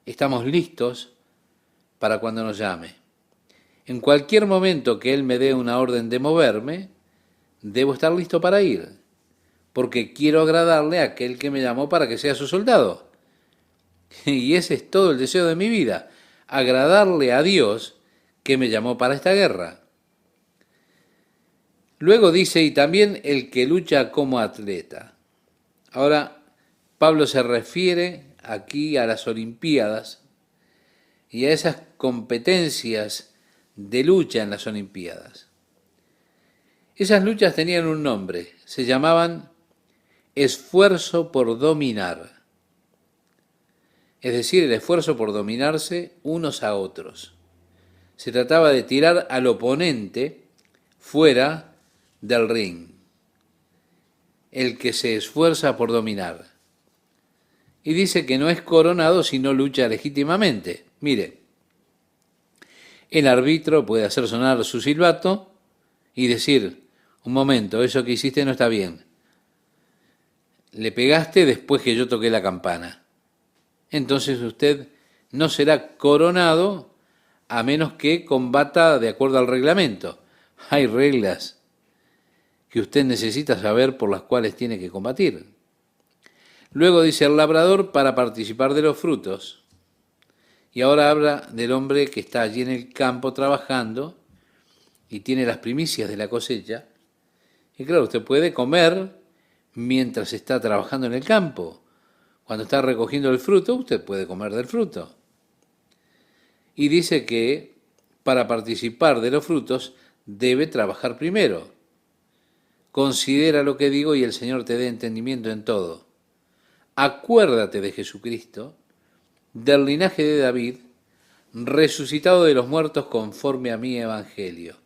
estamos listos para cuando nos llame. En cualquier momento que él me dé una orden de moverme, debo estar listo para ir, porque quiero agradarle a aquel que me llamó para que sea su soldado. Y ese es todo el deseo de mi vida, agradarle a Dios que me llamó para esta guerra. Luego dice, y también el que lucha como atleta. Ahora, Pablo se refiere aquí a las Olimpiadas y a esas competencias de lucha en las Olimpiadas. Esas luchas tenían un nombre, se llamaban esfuerzo por dominar, es decir, el esfuerzo por dominarse unos a otros. Se trataba de tirar al oponente fuera del ring, el que se esfuerza por dominar. Y dice que no es coronado si no lucha legítimamente. Mire, el árbitro puede hacer sonar su silbato y decir, un momento, eso que hiciste no está bien. Le pegaste después que yo toqué la campana. Entonces usted no será coronado a menos que combata de acuerdo al reglamento. Hay reglas que usted necesita saber por las cuales tiene que combatir. Luego dice el labrador para participar de los frutos. Y ahora habla del hombre que está allí en el campo trabajando y tiene las primicias de la cosecha. Y claro, usted puede comer mientras está trabajando en el campo. Cuando está recogiendo el fruto, usted puede comer del fruto. Y dice que para participar de los frutos debe trabajar primero. Considera lo que digo y el Señor te dé entendimiento en todo. Acuérdate de Jesucristo, del linaje de David, resucitado de los muertos conforme a mi evangelio.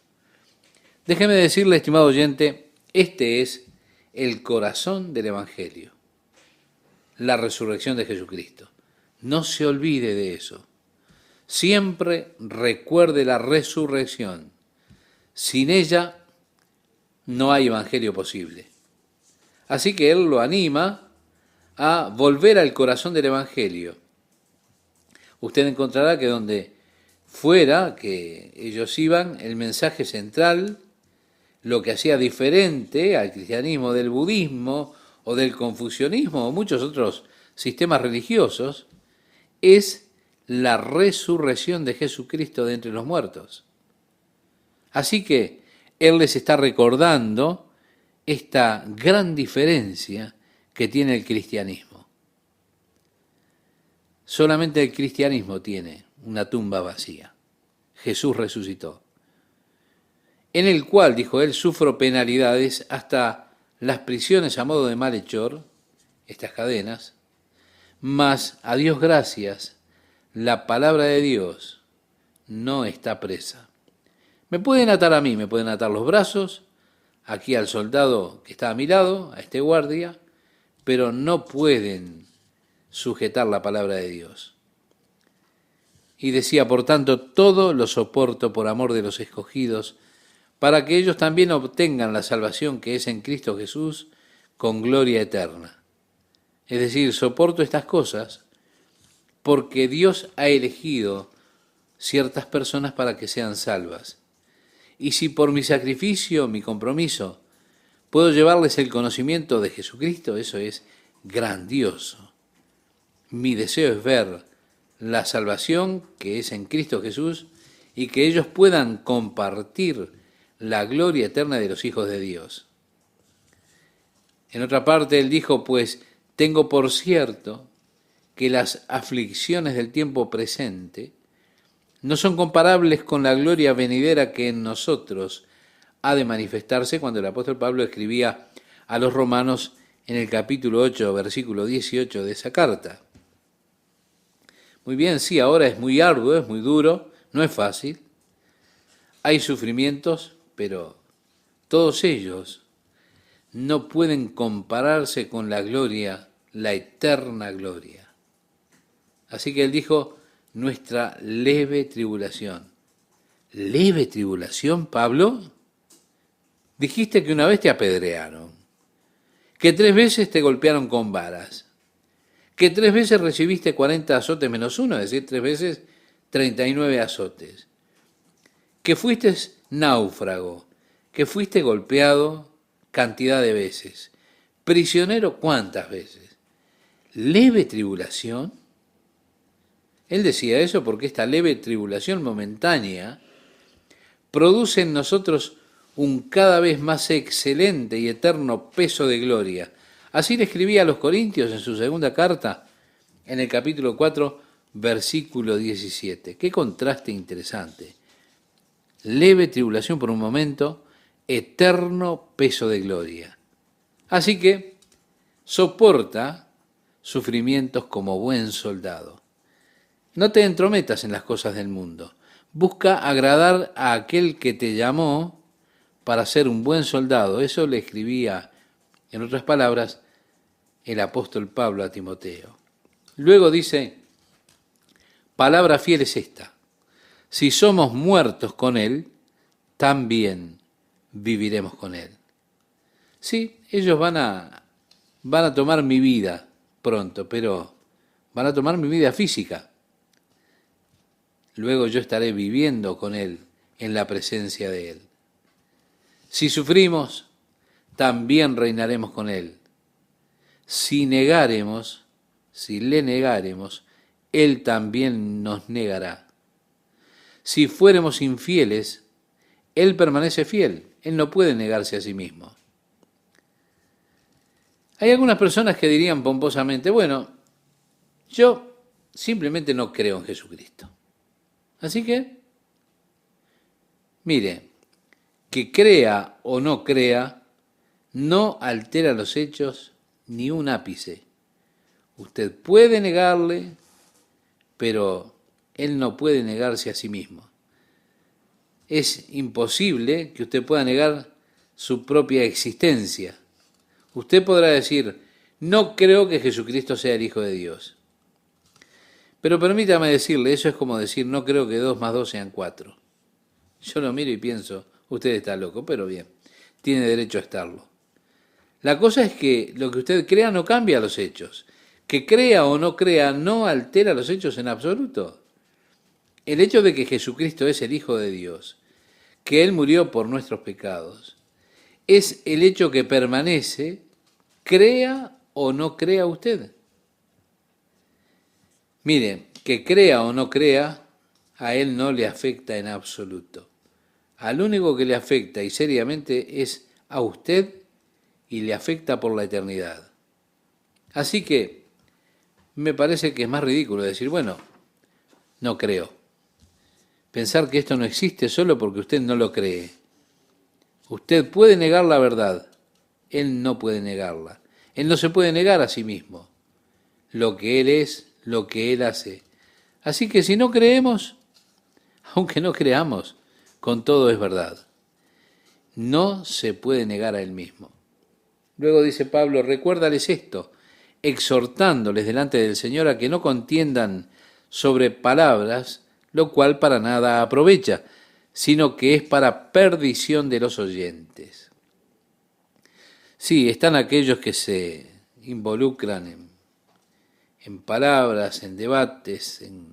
Déjeme decirle, estimado oyente, este es el corazón del evangelio, la resurrección de Jesucristo. No se olvide de eso. Siempre recuerde la resurrección. Sin ella no hay evangelio posible. Así que él lo anima a volver al corazón del evangelio. Usted encontrará que donde fuera que ellos iban, el mensaje central, lo que hacía diferente al cristianismo del budismo o del confucianismo o muchos otros sistemas religiosos, es la resurrección de Jesucristo de entre los muertos. Así que Él les está recordando esta gran diferencia que tiene el cristianismo. Solamente el cristianismo tiene una tumba vacía. Jesús resucitó, en el cual, dijo él, sufro penalidades hasta las prisiones a modo de malhechor, estas cadenas, mas a Dios gracias, la palabra de Dios no está presa. Me pueden atar a mí, me pueden atar los brazos, aquí al soldado que está a mi lado, a este guardia, pero no pueden sujetar la palabra de Dios. Y decía, por tanto, todo lo soporto por amor de los escogidos, para que ellos también obtengan la salvación que es en Cristo Jesús con gloria eterna. Es decir, soporto estas cosas porque Dios ha elegido ciertas personas para que sean salvas. Y si por mi sacrificio, mi compromiso, puedo llevarles el conocimiento de Jesucristo, eso es grandioso. Mi deseo es ver la salvación que es en Cristo Jesús y que ellos puedan compartir la gloria eterna de los hijos de Dios. En otra parte él dijo, pues tengo por cierto que las aflicciones del tiempo presente no son comparables con la gloria venidera que en nosotros ha de manifestarse, cuando el apóstol Pablo escribía a los romanos en el capítulo 8, versículo 18 de esa carta. Muy bien, sí, ahora es muy arduo, es muy duro, no es fácil. Hay sufrimientos, pero todos ellos no pueden compararse con la gloria, la eterna gloria. Así que él dijo, nuestra leve tribulación. ¿Leve tribulación, Pablo? Dijiste que una vez te apedrearon, que 3 veces te golpearon con varas, que 3 veces recibiste 40 azotes menos 1, es decir, 3 veces 39 azotes, que fuiste náufrago, que fuiste golpeado cantidad de veces, prisionero cuántas veces. ¿Leve tribulación? Él decía eso porque esta leve tribulación momentánea produce en nosotros un cada vez más excelente y eterno peso de gloria. Así le escribía a los Corintios en su segunda carta, en el capítulo 4, versículo 17. Qué contraste interesante. Leve tribulación por un momento, eterno peso de gloria. Así que soporta sufrimientos como buen soldado. No te entrometas en las cosas del mundo. Busca agradar a aquel que te llamó para ser un buen soldado. Eso le escribía, en otras palabras, el apóstol Pablo a Timoteo. Luego dice, palabra fiel es esta: si somos muertos con Él, también viviremos con Él. Sí, ellos van a tomar mi vida pronto, pero van a tomar mi vida física. Luego yo estaré viviendo con Él en la presencia de Él. Si sufrimos, también reinaremos con Él. Si le negaremos, Él también nos negará. Si fuéramos infieles, Él permanece fiel. Él no puede negarse a sí mismo. Hay algunas personas que dirían pomposamente, bueno, yo simplemente no creo en Jesucristo. Así que, mire, que crea o no crea, no altera los hechos ni un ápice. Usted puede negarle, pero Él no puede negarse a sí mismo. Es imposible que usted pueda negar su propia existencia. Usted podrá decir, no creo que Jesucristo sea el Hijo de Dios. Pero permítame decirle, eso es como decir, no creo que 2 más 2 sean 4. Yo lo miro y pienso, usted está loco, pero bien, tiene derecho a estarlo. La cosa es que lo que usted crea no cambia los hechos. Que crea o no crea no altera los hechos en absoluto. El hecho de que Jesucristo es el Hijo de Dios, que Él murió por nuestros pecados, es el hecho que permanece, crea o no crea usted. Mire, que crea o no crea, a Él no le afecta en absoluto. Al único que le afecta y seriamente es a usted y le afecta por la eternidad. Así que me parece que es más ridículo decir, bueno, no creo. Pensar que esto no existe solo porque usted no lo cree. Usted puede negar la verdad, Él no puede negarla. Él no se puede negar a sí mismo. Lo que Él es, lo que Él hace. Así que si no creemos, aunque no creamos, con todo es verdad. No se puede negar a Él mismo. Luego dice Pablo, recuérdales esto, exhortándoles delante del Señor a que no contiendan sobre palabras, lo cual para nada aprovecha, sino que es para perdición de los oyentes. Sí, están aquellos que se involucran en palabras, en debates, en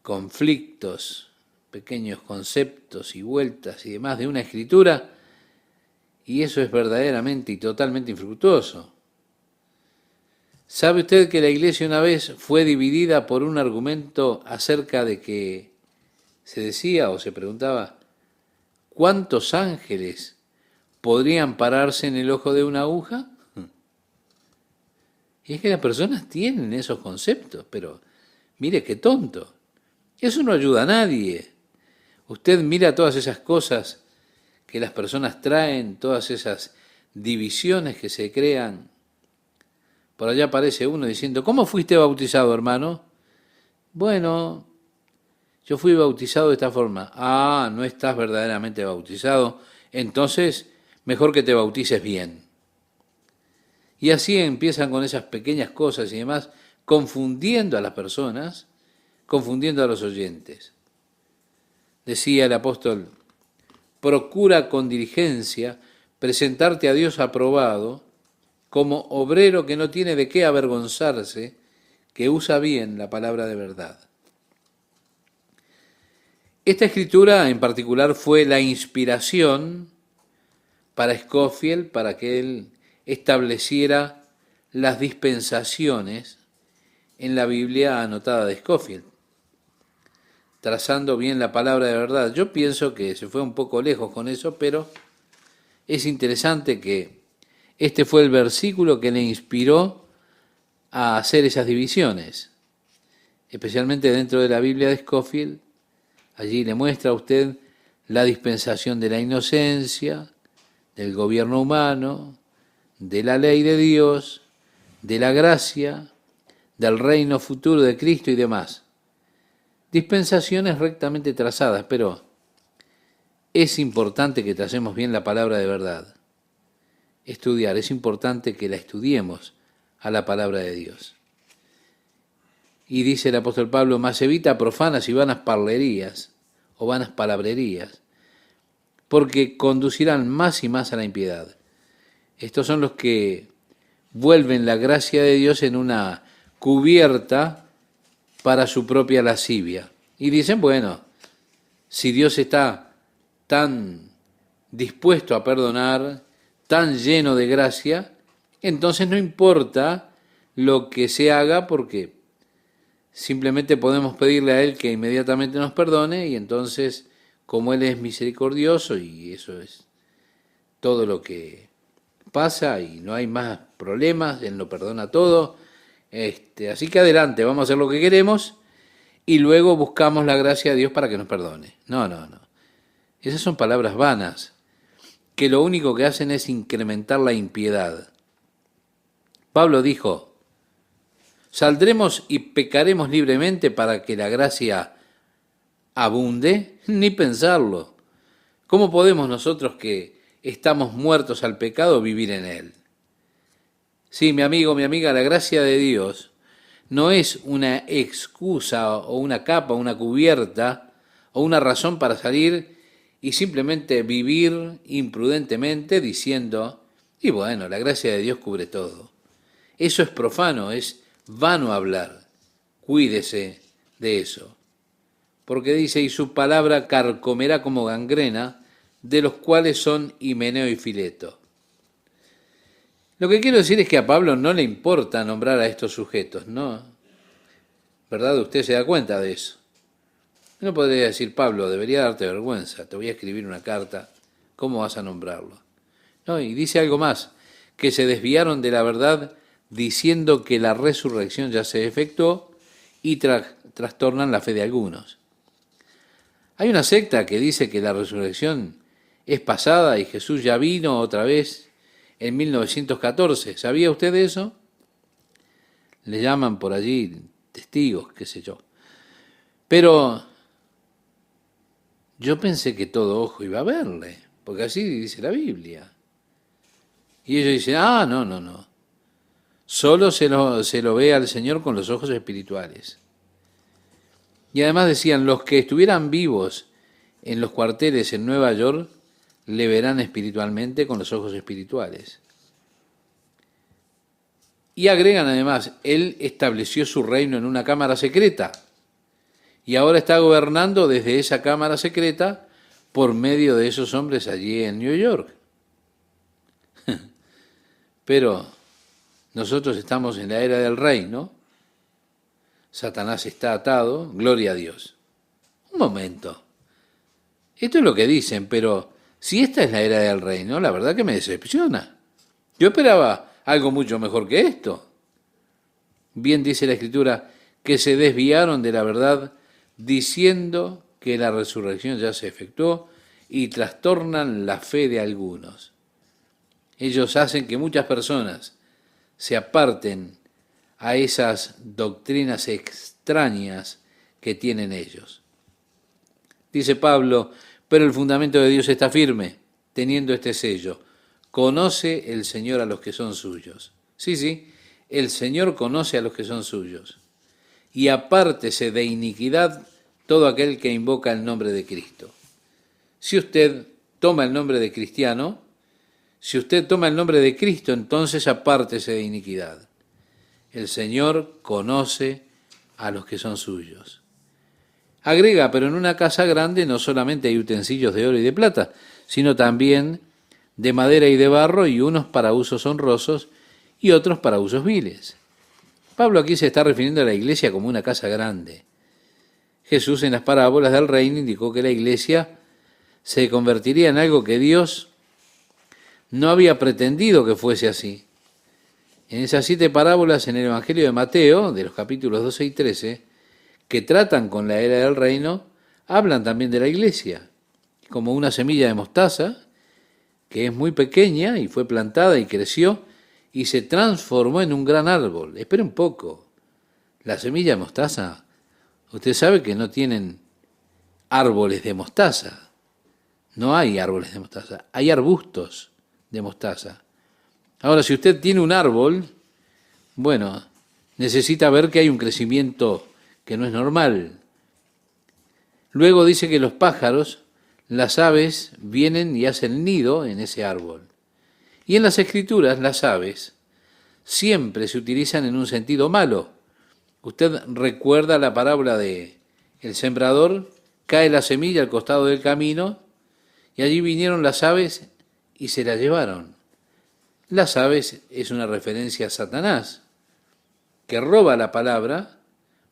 conflictos, pequeños conceptos y vueltas y demás de una escritura, y eso es verdaderamente y totalmente infructuoso. ¿Sabe usted que la iglesia una vez fue dividida por un argumento acerca de que se decía o se preguntaba cuántos ángeles podrían pararse en el ojo de una aguja? Y es que las personas tienen esos conceptos, pero mire qué tonto. Eso no ayuda a nadie. Usted mira todas esas cosas que las personas traen, todas esas divisiones que se crean. Por allá aparece uno diciendo, ¿cómo fuiste bautizado, hermano? Bueno, yo fui bautizado de esta forma. Ah, no estás verdaderamente bautizado, entonces mejor que te bautices bien. Y así empiezan con esas pequeñas cosas y demás, confundiendo a las personas, confundiendo a los oyentes. Decía el apóstol, procura con diligencia presentarte a Dios aprobado, como obrero que no tiene de qué avergonzarse, que usa bien la palabra de verdad. Esta escritura en particular fue la inspiración para Scofield, para que él estableciera las dispensaciones en la Biblia anotada de Scofield. trazando bien la palabra de verdad. Yo pienso que se fue un poco lejos con eso, pero es interesante que este fue el versículo que le inspiró a hacer esas divisiones, especialmente dentro de la Biblia de Scofield. Allí le muestra a usted la dispensación de la inocencia, del gobierno humano, de la ley de Dios, de la gracia, del reino futuro de Cristo y demás. Dispensaciones rectamente trazadas, pero es importante que tracemos bien la palabra de verdad. Estudiar, es importante que la estudiemos a la palabra de Dios. Y dice el apóstol Pablo, más evita profanas y vanas parlerías o vanas palabrerías, porque conducirán más y más a la impiedad. Estos son los que vuelven la gracia de Dios en una cubierta para su propia lascivia. Y dicen, bueno, si Dios está tan dispuesto a perdonar, tan lleno de gracia, entonces no importa lo que se haga, porque simplemente podemos pedirle a Él que inmediatamente nos perdone, y entonces, como Él es misericordioso, y eso es todo lo que pasa, y no hay más problemas, Él lo perdona todo. Así que adelante, vamos a hacer lo que queremos, y luego buscamos la gracia de Dios para que nos perdone. No. Esas son palabras vanas, que lo único que hacen es incrementar la impiedad. Pablo dijo, ¿saldremos y pecaremos libremente para que la gracia abunde? Ni pensarlo. ¿Cómo podemos nosotros que estamos muertos al pecado vivir en él? Sí, mi amigo, mi amiga, la gracia de Dios no es una excusa o una capa, una cubierta o una razón para salir y simplemente vivir imprudentemente diciendo, y bueno, la gracia de Dios cubre todo. Eso es profano, es vano hablar. Cuídese de eso. Porque dice, y su palabra carcomerá como gangrena, de los cuales son Himeneo y Fileto. Lo que quiero decir es que a Pablo no le importa nombrar a estos sujetos, ¿no? ¿Verdad? Usted se da cuenta de eso. No podría decir, Pablo, debería darte vergüenza, te voy a escribir una carta, ¿cómo vas a nombrarlo? No, y dice algo más, que se desviaron de la verdad diciendo que la resurrección ya se efectuó y trastornan la fe de algunos. Hay una secta que dice que la resurrección es pasada y Jesús ya vino otra vez en 1914. ¿Sabía usted de eso? Le llaman por allí testigos, qué sé yo. Pero yo pensé que todo ojo iba a verle, porque así dice la Biblia. Y ellos dicen, no. Solo se lo ve al Señor con los ojos espirituales. Y además decían, los que estuvieran vivos en los cuarteles en Nueva York, le verán espiritualmente con los ojos espirituales. Y agregan además, Él estableció su reino en una cámara secreta y ahora está gobernando desde esa cámara secreta por medio de esos hombres allí en New York. Pero nosotros estamos en la era del reino, Satanás está atado, gloria a Dios. Un momento, esto es lo que dicen, pero si esta es la era del reino, la verdad que me decepciona. Yo esperaba algo mucho mejor que esto. Bien dice la Escritura que se desviaron de la verdad diciendo que la resurrección ya se efectuó y trastornan la fe de algunos. Ellos hacen que muchas personas se aparten a esas doctrinas extrañas que tienen ellos. Dice Pablo, pero el fundamento de Dios está firme, teniendo este sello. Conoce el Señor a los que son suyos. Sí, el Señor conoce a los que son suyos. Y apártese de iniquidad todo aquel que invoca el nombre de Cristo. Si usted toma el nombre de cristiano, si usted toma el nombre de Cristo, entonces apártese de iniquidad. El Señor conoce a los que son suyos. Agrega, pero en una casa grande no solamente hay utensilios de oro y de plata, sino también de madera y de barro, y unos para usos honrosos y otros para usos viles. Pablo aquí se está refiriendo a la iglesia como una casa grande. Jesús en las parábolas del reino indicó que la iglesia se convertiría en algo que Dios no había pretendido que fuese así. En esas 7 parábolas en el Evangelio de Mateo, de los capítulos 12 y 13, que tratan con la era del reino, hablan también de la iglesia, como una semilla de mostaza, que es muy pequeña y fue plantada y creció y se transformó en un gran árbol. Espera un poco, la semilla de mostaza, usted sabe que no tienen árboles de mostaza, no hay árboles de mostaza, hay arbustos de mostaza. Ahora, si usted tiene un árbol, bueno, necesita ver que hay un crecimiento que no es normal. Luego dice que los pájaros, las aves, vienen y hacen nido en ese árbol. Y en las Escrituras, las aves siempre se utilizan en un sentido malo. Usted recuerda la parábola de el sembrador, cae la semilla al costado del camino y allí vinieron las aves y se la llevaron. Las aves es una referencia a Satanás, que roba la palabra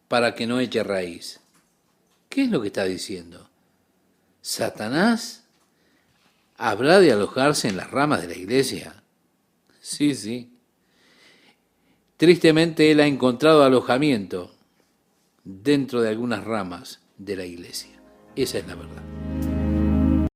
para que no eche raíz. ¿Qué es lo que está diciendo? ¿Satanás habrá de alojarse en las ramas de la iglesia? Sí, sí. Tristemente él ha encontrado alojamiento dentro de algunas ramas de la iglesia. Esa es la verdad.